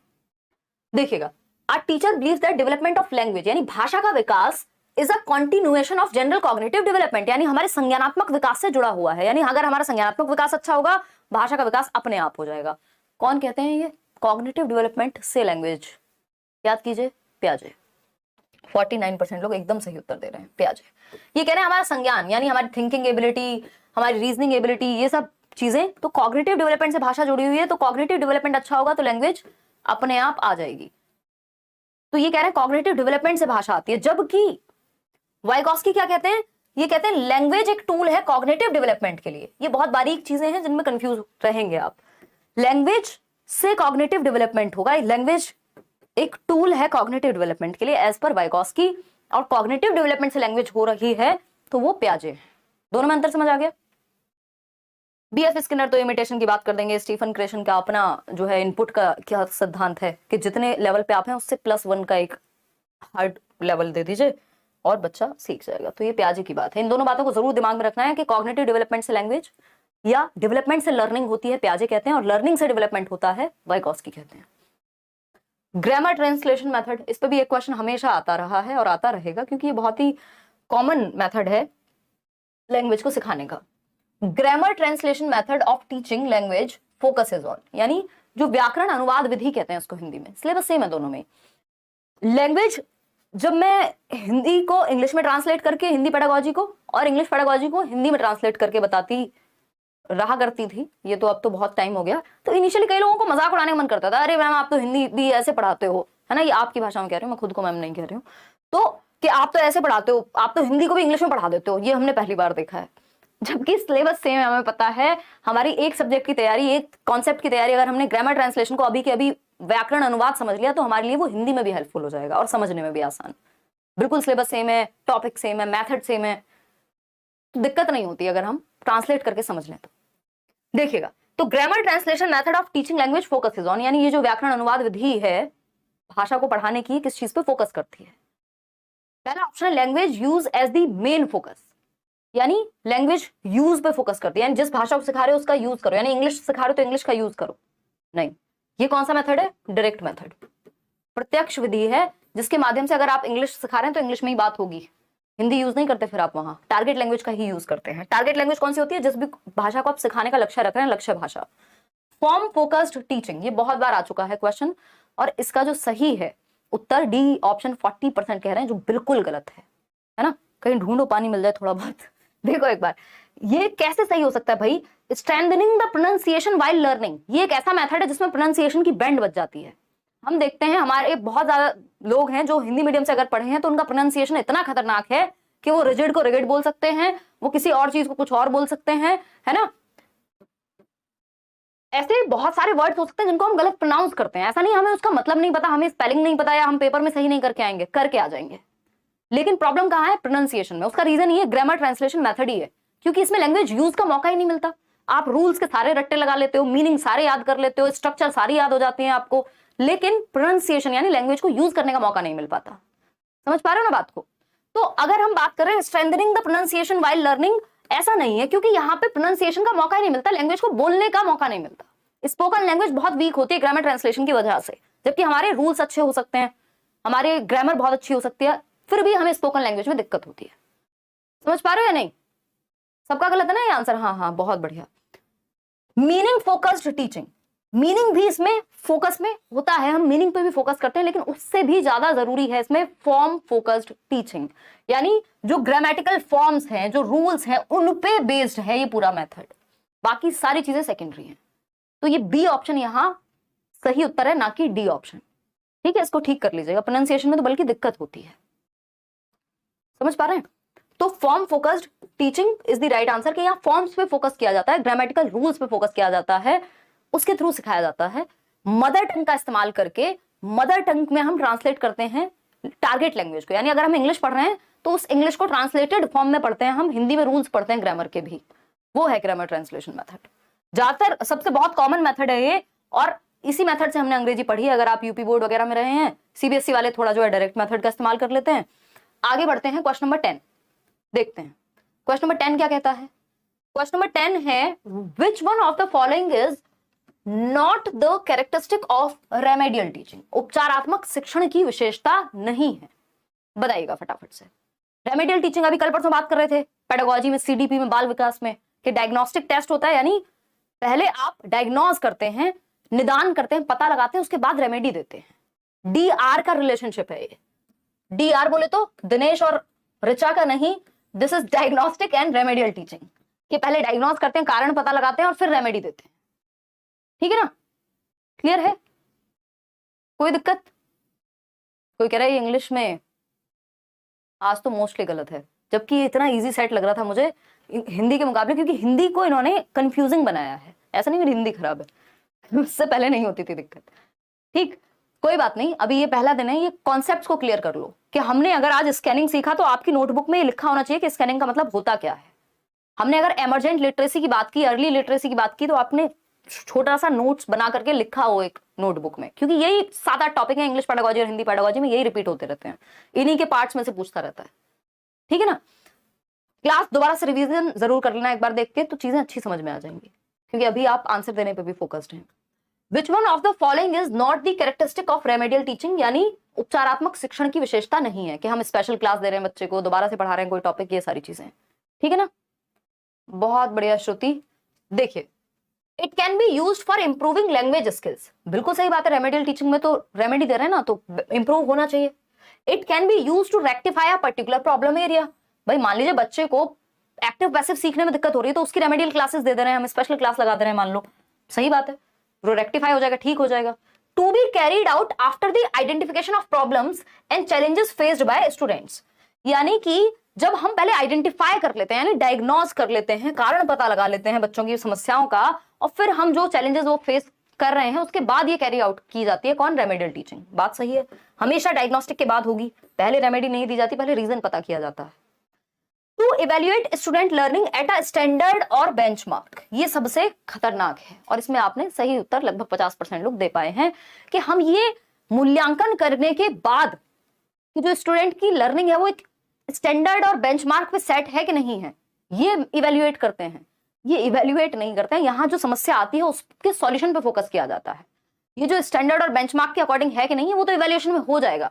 देखिएगा, a teacher believes that development of language यानी भाषा का विकास is a continuation of general cognitive development, यानी हमारे संज्ञानात्मक विकास से जुड़ा हुआ है। यानी अगर हमारा संज्ञानात्मक विकास अच्छा होगा, भाषा का विकास अपने आप हो जाएगा। कौन कहते हैं ये? कॉग्निटिव डेवलपमेंट से लैंग्वेज। याद कीजिए, प्याजे। 49% लोग एकदम सही उत्तर दे रहे हैं, प्याजे। ये कह रहे हैं हमारा संज्ञान यानी हमारी थिंकिंग एबिलिटी, हमारी रीजनिंग एबिलिटी, ये सब चीजें तो कॉग्निटिव डेवलपमेंट से भाषा जुड़ी हुई है। तो कॉग्निटिव डेवलपमेंट अच्छा होगा तो लैंग्वेज अपने आप आ जाएगी। तो ये कह रहे हैं कॉग्निटिव डेवलपमेंट से भाषा आती है, जबकि वाइगॉस्की क्या कहते हैं? ये कहते हैं लैंग्वेज एक टूल है कॉग्निटिव डेवलपमेंट के लिए। ये बहुत बारीक चीजें हैं जिनमें कंफ्यूज रहेंगे आप। लैंग्वेज से कॉग्निटिव डेवलपमेंट होगा, लैंग्वेज एक टूल है कॉग्निटिव डेवलपमेंट के लिए एज पर वाइगॉस्की, और कॉग्निटिव डेवलपमेंट से लैंग्वेज हो रही है तो वो प्याजे। दोनों में अंतर समझ आ गया? बीएफ स्किनर तो इमिटेशन की बात कर देंगे। स्टीफन क्रेशन का अपना जो है इनपुट का क्या सिद्धांत है कि जितने लेवल पे आप हैं उससे +1 का एक हार्ड लेवल दे दीजिए और बच्चा सीख जाएगा। तो ये प्याजे की बात है। इन दोनों बातों को जरूर दिमाग में रखना है कि कॉग्निटिव डेवलपमेंट से लैंग्वेज या डेवलपमेंट से लर्निंग होती है, प्याजे कहते हैं, और लर्निंग से डेवलपमेंट होता है, वाइगॉस्की कहते हैं। ग्रामर ट्रांसलेशन मेथड, इस पर भी एक क्वेश्चन हमेशा आता रहा है और आता रहेगा, क्योंकि ये बहुत ही कॉमन मेथड है लैंग्वेज को सिखाने का। Grammar translation method of teaching language focuses on, यानी जो व्याकरण अनुवाद विधि कहते हैं उसको हिंदी में, सिलेबस सेम है दोनों में। लैंग्वेज, जब मैं हिंदी को इंग्लिश में ट्रांसलेट करके हिंदी पेडागोजी को और इंग्लिश पेडागोजी को हिंदी में ट्रांसलेट करके बताती रहा करती थी, ये तो अब तो बहुत टाइम हो गया, तो इनिशियली कई लोगों को मजाक उड़ाने का मन करता था, अरे मैम आप तो हिंदी भी ऐसे पढ़ाते हो, है ना, ये आपकी भाषा में कह रही हूँ मैं, खुद को मैम नहीं कह रही हूँ, तो कि आप तो ऐसे पढ़ाते हो, आप तो हिंदी को भी इंग्लिश में पढ़ा देते हो। ये हमने पहली बार देखा है, जबकि सिलेबस सेम है, हमें पता है। हमारी एक सब्जेक्ट की तैयारी, एक कॉन्सेप्ट की तैयारी, अगर हमने ग्रामर ट्रांसलेशन को अभी के अभी व्याकरण अनुवाद समझ लिया तो हमारे लिए वो हिंदी में भी हेल्पफुल हो जाएगा और समझने में भी आसान। बिल्कुल सिलेबस सेम है, टॉपिक सेम है, मैथड सेम है, तो दिक्कत नहीं होती अगर हम ट्रांसलेट करके समझ लें तो। देखिएगा, तो grammar translation method of teaching language focuses on, यानी ये जो व्याकरण अनुवाद विधि है भाषा को पढ़ाने की, किस चीज पे फोकस करती है? पहला ऑप्शन है language use as the main focus, यानी लैंग्वेज यूज पे फोकस करती है, यानी जिस भाषा को सिखा रहे हो उसका यूज करो, यानी इंग्लिश सिखा रहे हो तो इंग्लिश का यूज करो। नहीं, ये कौन सा मेथड है? डायरेक्ट मेथड, प्रत्यक्ष विधि है, जिसके माध्यम से अगर आप इंग्लिश सिखा रहे हैं तो इंग्लिश में ही बात होगी, हिंदी यूज नहीं करते, फिर आप वहां टारगेट लैंग्वेज का ही यूज करते हैं। टारगेट लैंग्वेज कौन सी होती है? जिस भी भाषा को आप सिखाने का लक्ष्य रख रहे हैं, लक्ष्य भाषा। फॉर्म फोकस्ड टीचिंग, ये बहुत बार आ चुका है क्वेश्चन, और इसका जो सही है उत्तर डी ऑप्शन 40% कह रहे हैं, जो बिल्कुल गलत है ना। कहीं ढूंढो पानी मिल जाए थोड़ा बहुत। देखो एक बार, ये कैसे सही हो सकता है भाई? Strengthening the pronunciation while learning, ये एक ऐसा मेथड है जिसमें प्रोनाउंसिएशन की बैंड बच जाती है। हम देखते हैं हमारे बहुत ज्यादा लोग हैं जो हिंदी मीडियम से अगर पढ़े हैं तो उनका प्रोनाउंसिएशन इतना खतरनाक है कि वो रिजिड को रिजिड बोल सकते हैं, वो किसी और चीज को कुछ और बोल सकते हैं, है ना। ऐसे बहुत सारे वर्ड्स हो सकते हैं जिनको हम गलत प्रोनाउंस करते हैं। ऐसा नहीं हमें उसका मतलब नहीं पता, हमें स्पेलिंग नहीं पता, या हम पेपर में सही नहीं करके आएंगे, करके आ जाएंगे, लेकिन प्रॉब्लम कहाँ है? प्रोनाउंसिएशन में। उसका रीजन ये ग्रामर ट्रांसलेशन मेथड ही है, क्योंकि इसमें लैंग्वेज यूज का मौका ही नहीं मिलता। आप रूल्स के सारे रट्टे लगा लेते हो, मीनिंग सारे याद कर लेते हो, स्ट्रक्चर सारी याद हो जाती है आपको, लेकिन प्रोनाउंसिएशन यानी लैंग्वेज को यूज करने का मौका नहीं मिल पाता। समझ पा रहे हो ना बात को? तो अगर हम बात कर रहे हैं strengthening the pronunciation while learning, ऐसा नहीं है, क्योंकि यहाँ पे प्रोनाउंसिएशन का मौका ही नहीं मिलता, लैंग्वेज को बोलने का मौका नहीं मिलता। स्पोकन लैंग्वेज बहुत वीक होती है ग्रामर ट्रांसलेशन की वजह से, जबकि हमारे रूल्स अच्छे हो सकते हैं, हमारे ग्रामर बहुत अच्छी हो सकती है, फिर भी हमें स्पोकन लैंग्वेज में दिक्कत होती है। समझ पा रहे हो या नहीं? सबका गलत है ना ये आंसर? हाँ हाँ, बहुत बढ़िया। मीनिंग फोकस्ड टीचिंग, मीनिंग भी इसमें फोकस में होता है, हम मीनिंग पे भी फोकस करते हैं, लेकिन उससे भी ज्यादा जरूरी है इसमें फॉर्म फोकस्ड टीचिंग, यानी जो ग्रामेटिकल फॉर्म्स हैं, जो रूल्स हैं, उन पे बेस्ड है ये पूरा मेथड, बाकी सारी चीजें सेकेंडरी हैं। तो ये बी ऑप्शन यहां सही उत्तर है, ना कि डी ऑप्शन। ठीक है, इसको ठीक कर लीजिएगा, प्रोनाउंसिएशन में तो बल्कि दिक्कत होती है। समझ पा रहे हैं? तो form focused teaching is the right answer, कि यहाँ फॉर्म्स पे फोकस किया जाता है, ग्रामेटिकल रूल्स पे फोकस किया जाता है, उसके थ्रू सिखाया जाता है। मदर टंग का इस्तेमाल करके, मदर टंग में हम ट्रांसलेट करते हैं टारगेट लैंग्वेज को, यानी अगर हम इंग्लिश पढ़ रहे हैं तो उस इंग्लिश को ट्रांसलेटेड फॉर्म में पढ़ते हैं हम, हिंदी में रूल्स पढ़ते हैं ग्रामर के भी, वो है ग्रामर ट्रांसलेशन मेथड। ज्यादातर सबसे बहुत कॉमन मेथड है ये, और इसी मेथड से हमने अंग्रेजी पढ़ी है। अगर आप यूपी बोर्ड वगैरह में रहे हैं, सीबीएसई वाले थोड़ा जो है डायरेक्ट मेथड का इस्तेमाल कर लेते हैं। आगे बढ़ते हैं, क्वेश्चन नंबर 10 देखते हैं। क्वेश्चन नंबर 10 क्या कहता है? क्वेश्चन नंबर 10 है, विच one of the following is not the characteristic of remedial teaching? उपचारात्मक शिक्षण की विशेषता नहीं है, बताइएगा फटाफट से। रेमेडियल टीचिंग अभी कल परसों बात कर रहे थे पेडागोजी में, सीडीपी में, बाल विकास में, कि डायग्नोस्टिक टेस्ट होता है, यानी पहले आप डायग्नोज करते हैं, निदान करते हैं, पता लगाते हैं, उसके बाद रेमेडी देते हैं। डीआर का रिलेशनशिप है ये। डीआर बोले तो दिनेश और ऋचा का नहीं, this is diagnostic and remedial teaching, कि पहले डायग्नोज करते हैं, कारण पता लगाते हैं और फिर रेमेडी देते हैं। ठीक है ना? क्लियर है? कोई दिक्कत? कोई कह रहा है इंग्लिश में आज तो मोस्टली गलत है, जबकि इतना इजी सेट लग रहा था मुझे हिंदी के मुकाबले, क्योंकि हिंदी को इन्होंने कंफ्यूजिंग बनाया है। ऐसा नहीं मेरी हिंदी खराब है, उससे पहले नहीं होती थी दिक्कत। ठीक, कोई बात नहीं, अभी ये पहला दिन है, ये कॉन्सेप्ट्स को क्लियर कर लो कि हमने अगर आज स्कैनिंग सीखा तो आपकी नोटबुक में ये लिखा होना चाहिए कि स्कैनिंग का मतलब होता क्या है। हमने अगर एमरजेंट लिटरेसी की बात की, अर्ली लिटरेसी की बात की, तो आपने छोटा सा नोट्स बना करके लिखा हो एक नोटबुक में, क्योंकि यही 7-8 टॉपिक है इंग्लिश पेडागोजी और हिंदी पेडागोजी में, यही रिपीट होते रहते हैं, इन्हीं के पार्ट्स में से पूछता रहता है। ठीक है ना? क्लास दोबारा से रिवीजन जरूर कर लेना एक बार देख के, तो चीजें अच्छी समझ में आ जाएंगी, क्योंकि अभी आप आंसर देने पे भी फोकस्ड हैं। Which one of the following is not the characteristic of remedial teaching? यानी उपचारात्मक शिक्षण की विशेषता नहीं है, कि हम स्पेशल क्लास दे रहे हैं बच्चे को, दोबारा से पढ़ा रहे हैं कोई टॉपिक, ये सारी चीजें। ठीक है ना? बहुत बढ़िया श्रुति। देखिए, it can be used for improving language skills, बिल्कुल सही बात है, रेमेडियल टीचिंग में तो रेमेडी दे रहे हैं ना, तो इंप्रूव होना चाहिए। It can be used to rectify a particular problem area, भाई मान लीजिए बच्चे को एक्टिव पैसिव सीखने में दिक्कत हो रही है, तो उसकी रेमेडियल क्लासेस दे रहे हैं हम, स्पेशल क्लास लगा दे रहे हैं, मान लो, सही बात है, वो रेक्टिफाई हो जाएगा, ठीक हो जाएगा। To be carried out after the identification of problems and challenges faced by students, यानी कि जब हम पहले आइडेंटिफाई कर लेते हैं, यानी डायग्नोज कर लेते हैं, कारण पता लगा लेते हैं बच्चों की समस्याओं का, और फिर हम जो चैलेंजेस वो फेस कर रहे हैं उसके बाद ये कैरी आउट की जाती है, कौन? Remedial teaching. बात सही है, हमेशा डायग्नोस्टिक के बाद होगी, पहले रेमेडी नहीं दी जाती, पहले रीजन पता किया जाता है। To evaluate student learning at a standard और बेंचमार्क, ये सबसे खतरनाक है, और इसमें आपने सही उत्तर लगभग 50% लोग दे पाए हैं, कि हम ये मूल्यांकन करने के बाद कि जो स्टूडेंट की लर्निंग है वो एक स्टैंडर्ड और बेंचमार्क पे सेट है कि नहीं है, ये इवेल्युएट करते हैं। ये इवेल्युएट नहीं करते हैं, यहाँ जो समस्या आती है उसके सॉल्यूशन पे फोकस किया जाता है। ये जो स्टैंडर्ड और बेंचमार्क के अकॉर्डिंग है कि नहीं है, वो तो इवेल्युएशन में हो जाएगा,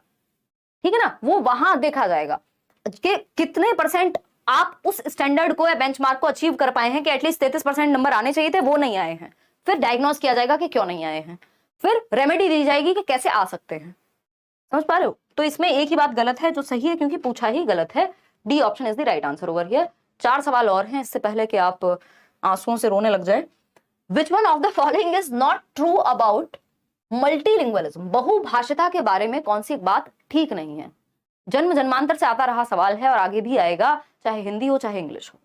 ठीक है ना, वो वहां देखा जाएगा कि कितने परसेंट आप उस स्टैंडर्ड को या बेंचमार्क को अचीव कर पाए हैं, कि एटलीस्ट 33% नंबर आने चाहिए थे, वो नहीं आए हैं, फिर डायग्नोज किया जाएगा कि क्यों नहीं आए हैं, फिर रेमेडी दी जाएगी कि कैसे आ सकते हैं। समझ पा रहे हो? तो इसमें एक ही बात गलत है जो सही है, क्योंकि पूछा ही गलत है। D option is the right answer over here. 4 सवाल और हैं इससे पहले कि आप आंसुओं से रोने लग जाए। Which one of the following is not true about multilingualism? बहुभाषिता के बारे में कौन सी बात ठीक नहीं है? जन्म जन्मांतर से आता रहा सवाल है और आगे भी आएगा, चाहे हिंदी हो चाहे इंग्लिश हो।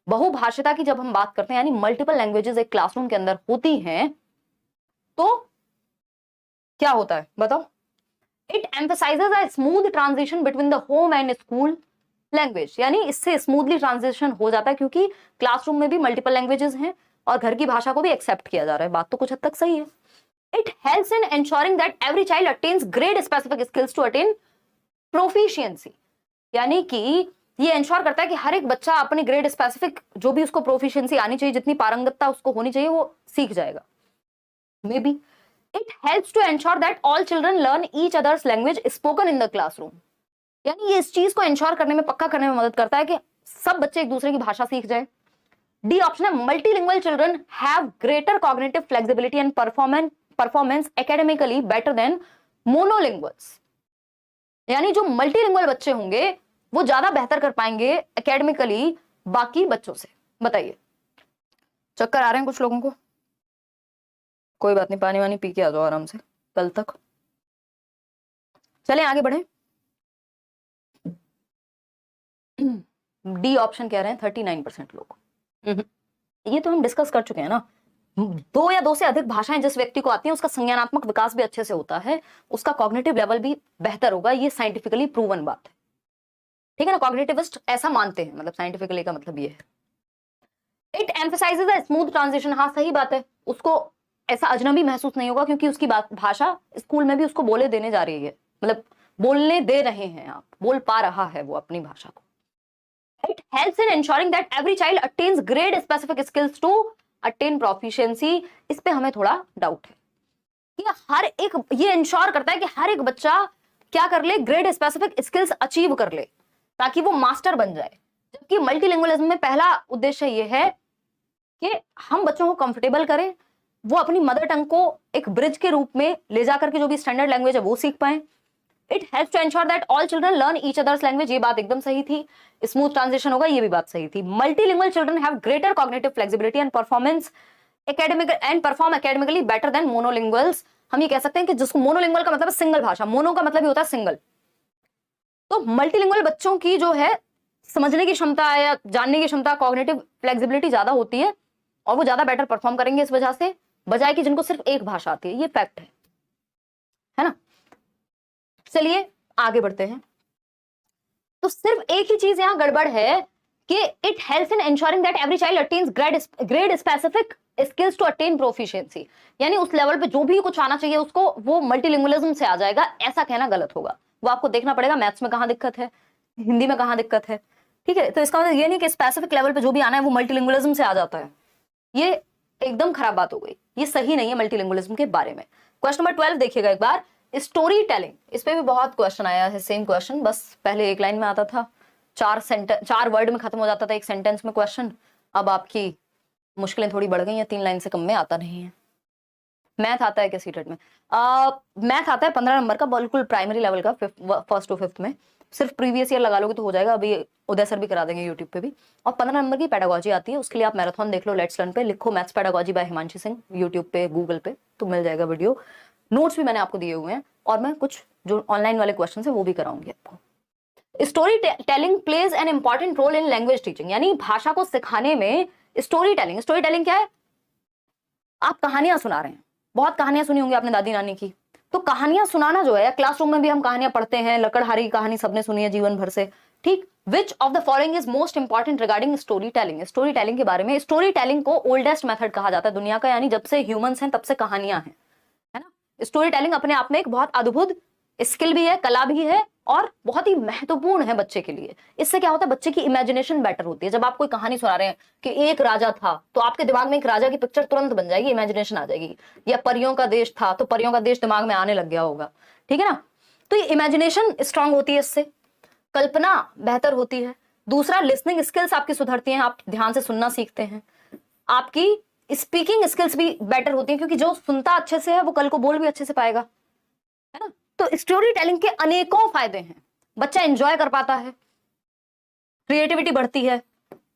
बहुभाषिता की जब हम बात करते हैं, यानी मल्टीपल लैंग्वेजेस एक क्लासरूम के अंदर होती हैं, तो क्या होता है बताओ? It emphasises a smooth transition between the home and school language, यानी इससे स्मूथली ट्रांजिशन हो जाता है, क्योंकि क्लासरूम में भी मल्टीपल लैंग्वेजेस हैं और घर की भाषा को भी एक्सेप्ट किया जा रहा है। बात तो कुछ हद तक सही है। It helps in ensuring that every child attains grade specific skills to attain proficiency, यानी कि ये इंश्योर करता है कि हर एक बच्चा अपने ग्रेड स्पेसिफिक जो भी उसको प्रोफिशिएंसी आनी चाहिए, जितनी पारंगतता उसको होनी चाहिए, वो सीख जाएगा। Maybe it helps to ensure that all children learn each other's language spoken in the classroom. यानी ये इस चीज को इंश्योर करने में, पक्का करने में मदद करता है कि सब बच्चे एक दूसरे की भाषा सीख जाए। डी ऑप्शन है, multilingual children have greater cognitive flexibility and performance academically better than monolinguals. यानी जो मल्टीलिंगुअल बच्चे होंगे वो ज्यादा बेहतर कर पाएंगे एकेडमिकली बाकी बच्चों से। बताइए, चक्कर आ रहे हैं कुछ लोगों को? कोई बात नहीं, पानी वानी पी के आ जाओ आराम से कल तक। चलें आगे बढ़े। डी ऑप्शन कह रहे हैं 39% लोग। ये तो हम डिस्कस कर चुके हैं ना, 2 या 2 से अधिक भाषाएं जिस व्यक्ति को आती हैं उसका संज्ञानात्मक विकास भी अच्छे से होता है, उसका कॉग्निटिव लेवल भी बेहतर होगा। ये साइंटिफिकली प्रूवन बात है, ठीक है ना। कॉग्निटिविस्ट ऐसा मानते हैं, मतलब साइंटिफिकली का मतलब ये है। It emphasises a smooth transition. हाँ सही बात है, उसको ऐसा अजनबी महसूस नहीं होगा क्योंकि उसकी भाषा स्कूल में भी उसको बोले देने जा रही है, मतलब बोलने दे रहे हैं आप, बोल पा रहा है वो अपनी भाषा को। It helps in ensuring that every child attains grade specific skills to attain proficiency। इस पे हमें थोड़ा डाउट है कि हर एक, ये इंश्योर करता है कि हर एक बच्चा क्या कर ले, ग्रेड स्पेसिफिक स्किल्स अचीव कर ले ताकि वो मास्टर बन जाए। जबकि मल्टीलिंगुअलिज्म में पहला उद्देश्य ये है कि हम बच्चों को कंफर्टेबल करें, वो अपनी मदर टंग को एक ब्रिज के रूप में ले जाकर के जो भी स्टैंडर्ड लैंग्वेज है वो सीख पाए। It helps to ensure that all children learn each other's language. ये बात एकदम सही थी। स्मूथ ट्रांजिशन होगा, ये भी बात सही थी। Multilingual children have greater cognitive flexibility and perform academically better than monolinguals. हम ये कह सकते हैं कि जिसको मोनोलिंगुअल का मतलब सिंगल भाषा, मोनो का मतलब ही होता है सिंगल। तो मल्टीलिंगुअल बच्चों की जो है समझने की क्षमता या जानने की क्षमता, कॉग्निटिव फ्लेक्सिबिलिटी ज्यादा होती है और वो ज्यादा बेटर परफॉर्म करेंगे इस वजह से, बजाय कि जिनको सिर्फ एक भाषा आती है। ये फैक्ट है ना। चलिए आगे बढ़ते हैं। तो सिर्फ एक ही चीज यहां गड़बड़ है कि it helps in ensuring that every child attains grade specific skills to attain proficiency. यानी उस लेवल पे जो भी कुछ आना चाहिए उसको, वो मल्टीलिंगुअलिज्म से आ जाएगा। ऐसा कहना गलत होगा। वो आपको देखना पड़ेगा मैथ्स में कहां दिक्कत है, हिंदी में कहां दिक्कत है, ठीक है। तो इसका मतलब ये नहीं कि स्पेसिफिक लेवल पे जो भी आना है वो मल्टीलिंगुअलिज्म से आ जाता है। ये एकदम खराब बात हो गई, ये सही नहीं है मल्टीलिंगुअलिज्म के बारे में। क्वेश्चन नंबर 12 देखिएगा एक बार। स्टोरी टेलिंग, इस पे भी बहुत क्वेश्चन आया है। सेम क्वेश्चन, बस पहले एक लाइन में आता था, 4 वर्ड में खत्म हो जाता था एक सेंटेंस में क्वेश्चन। अब आपकी मुश्किलें थोड़ी बढ़ गई हैं, 3 लाइन से कम में आता नहीं है। मैथ आता है क्या सीटेट में? मैथ आता है 15 नंबर का, बिल्कुल प्राइमरी लेवल का, 1st to 5th में। सिर्फ प्रीवियस ईयर लगा लोगे तो हो जाएगा। अभी उदय सर भी करा देंगे यूट्यूब पे भी। और 15 नंबर की पेडागोजी आती है, उसके लिए आप मैराथन देख लो लेट्स लर्न पे, लिखो maths pedagogy by Himanshi Singh YouTube पे, गूगल पे, तो मिल जाएगा वीडियो। नोट्स भी मैंने आपको दिए हुए हैं और मैं कुछ जो ऑनलाइन वाले क्वेश्चन है वो भी कराऊंगी आपको। Storytelling plays an important role in language teaching. यानी भाषा को सिखाने में स्टोरी टेलिंग क्या है? आप कहानियां सुना रहे हैं, बहुत कहानियां सुनी होंगी आपने दादी नानी की। तो कहानियां सुनाना जो है, क्लासरूम में भी हम कहानियां पढ़ते हैं, लकड़हारे की कहानी सबने सुनी है जीवन भर से, ठीक। Which of the following is most important regarding story telling? Story telling के बारे में, स्टोरी टेलिंग को ओल्डेस्ट मेथड कहा जाता है दुनिया का, यानी जब से ह्यूमंस हैं तब से कहानियां हैं, है ना। स्टोरी टेलिंग अपने आप में एक बहुत अद्भुत स्किल भी है, कला भी है और बहुत ही महत्वपूर्ण है बच्चे के लिए। इससे क्या होता है, बच्चे की इमेजिनेशन बेटर होती है। जब आप कोई कहानी सुना रहे हैं कि एक राजा था, तो आपके दिमाग में एक राजा की पिक्चर तुरंत बन जाएगी, इमेजिनेशन आ जाएगी। या परियों का देश था, तो परियों का देश दिमाग में आने लग गया होगा, ठीक है ना। तो ये इमेजिनेशन स्ट्रांग होती है, इससे कल्पना बेहतर होती है। दूसरा, लिसनिंग स्किल्स आपकी सुधरती हैं, आप ध्यान से सुनना सीखते हैं। आपकी स्पीकिंग स्किल्स भी बेटर होती है, क्योंकि जो सुनता अच्छे से है वो कल को बोल भी अच्छे से पाएगा, है ना। तो स्टोरी टेलिंग के अनेकों फायदे हैं। बच्चा एंजॉय कर पाता है, क्रिएटिविटी बढ़ती है,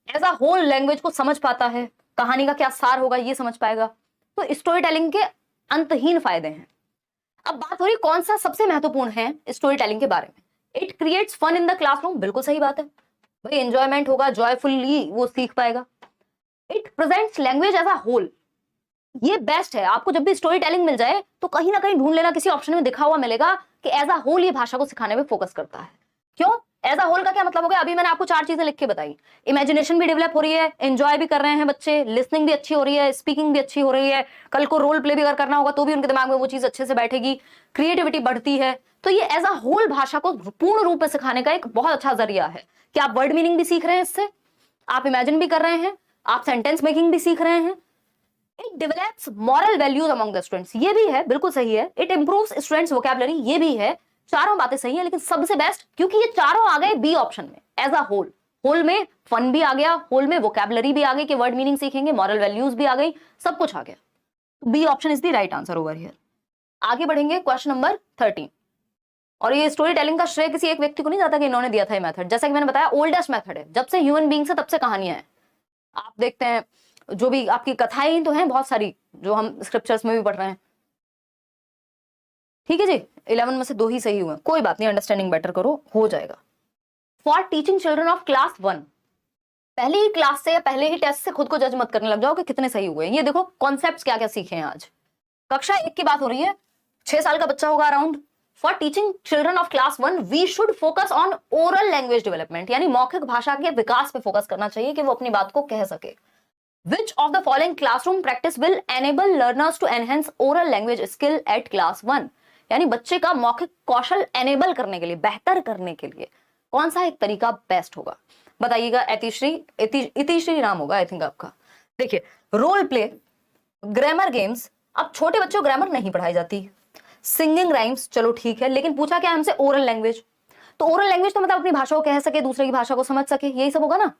एज अ होल लैंग्वेज को समझ पाता है, कहानी का क्या सार होगा ये समझ पाएगा। तो स्टोरी टेलिंग के अंतहीन फायदे हैं। अब बात हो रही कौन सा सबसे महत्वपूर्ण है स्टोरी टेलिंग के बारे में। It creates fun in the classroom, बिल्कुल सही बात है भाई, एंजॉयमेंट होगा, जॉयफुली वो सीख पाएगा। It presents language as a whole, ये बेस्ट है। आपको जब भी स्टोरी टेलिंग मिल जाए तो कहीं ना कहीं ढूंढ लेना, किसी ऑप्शन में दिखा हुआ मिलेगा कि एज अ होल ये भाषा को सिखाने में फोकस करता है। क्यों? एज अ होल का क्या मतलब हो गया? अभी मैंने आपको 4 चीजें लिख के बताई। इमेजिनेशन भी डेवलप हो रही है, एंजॉय भी कर रहे हैं बच्चे, लिसनिंग भी अच्छी हो रही है, स्पीकिंग भी अच्छी हो रही है, कल को रोल प्ले भी अगर करना होगा तो भी उनके दिमाग में वो चीज अच्छे से बैठेगी, क्रिएटिविटी बढ़ती है। तो ये एज अ होल भाषा को पूर्ण रूप में सिखाने का एक बहुत अच्छा जरिया है कि आप वर्ड मीनिंग भी सीख रहे हैं इससे, आप इमेजिन भी कर रहे हैं, आप सेंटेंस मेकिंग भी सीख रहे हैं। It develops moral values among the students, ये भी है, बिल्कुल सही है। इट इंप्रूव्स स्टूडेंट्स वोकैबुलरी, ये भी है। चारों बातें सही है, लेकिन सबसे बेस्ट, क्योंकि ये चारों आ गए बी ऑप्शन में एज अ होल। होल में फन भी आ गया, होल में वोकैबुलरी भी आ गई कि वर्ड मीनिंग सीखेंगे, मॉरल वैल्यूज भी आ गई, सब कुछ आ गया। B option is the right answer over here. आगे बढ़ेंगे क्वेश्चन नंबर 13। और ये स्टोरी टेलिंग का श्रेय किसी एक व्यक्ति को नहीं जाता कि इन्होंने दिया था ये मेथड। जैसा कि मैंने बताया, ओल्डेस्ट मेथड है, जब से ह्यूमन बीइंग से तब से कहानियां हैं। आप देखते हैं जो भी आपकी कथाएं तो हैं बहुत सारी, जो हम स्क्रिप्चर्स में भी पढ़ रहे हैं। ठीक है जी, 11 में से 2 ही सही हुए, कोई बात नहीं, अंडरस्टैंडिंग बेटर करो, हो जाएगा। For teaching children of class 1, पहले ही क्लास से या पहले ही टेस्ट से खुद को जज मत करने लग जाओ कि कितने सही हुए। ये देखो कॉन्सेप्ट्स क्या क्या सीखे हैं आज। कक्षा 1 की बात हो रही है, 6 साल का बच्चा होगा around. For teaching children of class 1 we should focus on oral language development, यानी मौखिक भाषा के विकास पे फोकस करना चाहिए कि वो अपनी बात को कह सके। Which of the following classroom practice will enable learners to enhance oral language skill at class 1? यानी बच्चे का मौखिक कौशल एनेबल करने के लिए, बेहतर करने के लिए कौन सा एक तरीका बेस्ट होगा? बताइएगा। इतिश्री नाम होगा आई थिंक आपका। देखिए, रोल प्ले, ग्रामर गेम्स, अब छोटे बच्चों को ग्रामर नहीं पढ़ाई जाती, सिंगिंग राइम्स चलो ठीक है, लेकिन पूछा क्या हमसे? Oral language. तो ओरल लैंग्वेज तो मतलब अपनी भाषा को कह सके, दूसरे की भाषा को समझ सके, यही सब होगा ना।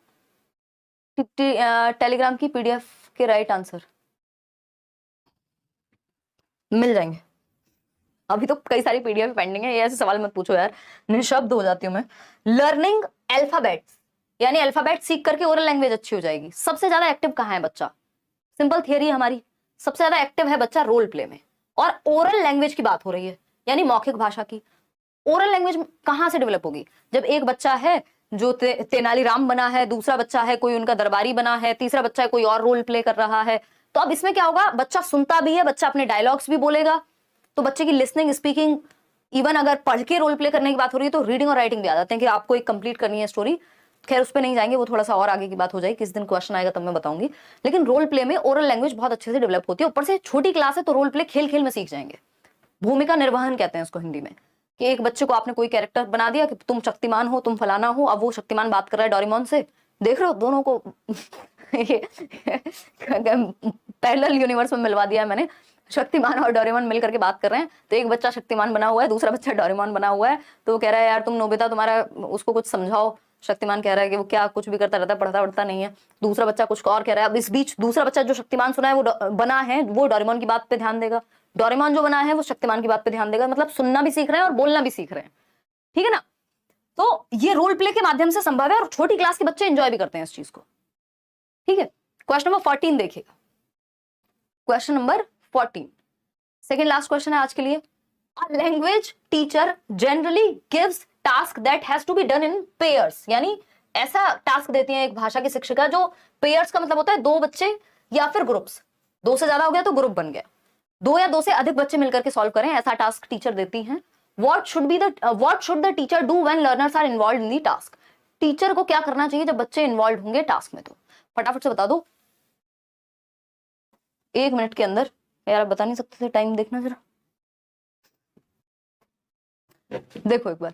टेलीग्राम की पीडीएफ के राइट आंसर मिल जाएंगे। अभी तो कई सारी पीडीएफ पेंडिंग है, ये ऐसे सवाल मत पूछो यार, निशब्द हो जाती हूं मैं। लर्निंग अल्फाबेट्स, यानी अल्फाबेट सीख करके ओरल लैंग्वेज अच्छी हो जाएगी। सबसे ज्यादा एक्टिव कहाँ है बच्चा? सिंपल थियरी है हमारी, सबसे ज्यादा एक्टिव है बच्चा रोल प्ले में। और ओरल लैंग्वेज की बात हो रही है, यानी मौखिक भाषा की। ओरल लैंग्वेज कहां से डेवलप होगी? जब एक बच्चा है जो तेनालीराम बना है, दूसरा बच्चा है कोई उनका दरबारी बना है, तीसरा बच्चा है कोई और रोल प्ले कर रहा है, तो अब इसमें क्या होगा? बच्चा सुनता भी है, बच्चा अपने डायलॉग्स भी बोलेगा, तो बच्चे की लिसनिंग, स्पीकिंग, इवन अगर पढ़ के रोल प्ले करने की बात हो रही है तो रीडिंग और राइटिंग भी आ जाते हैं कि आपको एक कंप्लीट करनी है स्टोरी। खैर उस पर नहीं जाएंगे, वो थोड़ा सा और आगे की बात हो जाएगी, किस दिन क्वेश्चन आएगा तब मैं बताऊंगी। लेकिन रोल प्ले में ओरल लैंग्वेज बहुत अच्छे से डेवलप होती है। ऊपर से छोटी क्लास है तो रोल प्ले खेल खेल में सीख जाएंगे। भूमिका निर्वहन कहते हैं उसको हिंदी में, कि एक बच्चे को आपने कोई कैरेक्टर बना दिया कि तुम शक्तिमान हो, तुम फलाना हो। अब वो शक्तिमान बात कर रहा है डोरेमोन से, देख रहे हो दोनों को ये पैरेलल यूनिवर्स में मिलवा दिया मैंने। शक्तिमान और डोरेमोन मिल करके बात कर रहे हैं, तो एक बच्चा शक्तिमान बना हुआ है, दूसरा बच्चा डोरेमोन बना हुआ है। तो वो कह रहा है यार तुम नोबिता, तुम्हारा उसको कुछ समझाओ। शक्तिमान कह रहा है कि वो क्या कुछ भी करता रहता है, पढ़ता पढ़ता नहीं है। दूसरा बच्चा कुछ और कह रहा है। अब इस बीच दूसरा बच्चा जो शक्तिमान सुना है वो बना है, वो डोरेमोन की बात पे ध्यान देगा, डोरेमोन जो बना है वो शक्तिमान की बात पे ध्यान देगा। मतलब सुनना भी सीख रहे हैं और बोलना भी सीख रहे हैं, ठीक है ना। तो ये रोल प्ले के माध्यम से संभव है और छोटी क्लास के बच्चे एंजॉय भी करते हैं इस चीज को, ठीक है। क्वेश्चन नंबर 14 देखिएगा, question number 14, second last question है आज के लिए। A language teacher generally gives task that has to be done in pairs, यानी ऐसा टास्क देती है एक भाषा की शिक्षिका जो पेयर्स का मतलब होता है 2 बच्चे या फिर ग्रुप्स, 2 से ज्यादा हो गया तो ग्रुप बन गया, 2 या 2 से अधिक बच्चे मिलकर के सॉल्व करें, ऐसा टास्क टीचर देती हैं। What should the teacher do when learners are involved in the task? Teacher को क्या करना चाहिए जब बच्चे इन्वॉल्व होंगे टास्क में? तो फटाफट से बता दो 1 मिनट के अंदर। यार आप बता नहीं सकते थे, टाइम देखना जरा, देखो एक बार।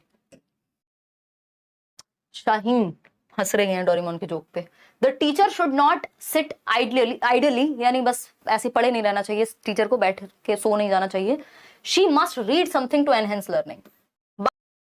शाहीन हंस रही हैं डोरेमोन के जोक पे। The teacher should not sit ideally, यानी बस ऐसे पड़े नहीं रहना चाहिए, टीचर को बैठ के सो नहीं जाना चाहिए। She must read something to enhance learning,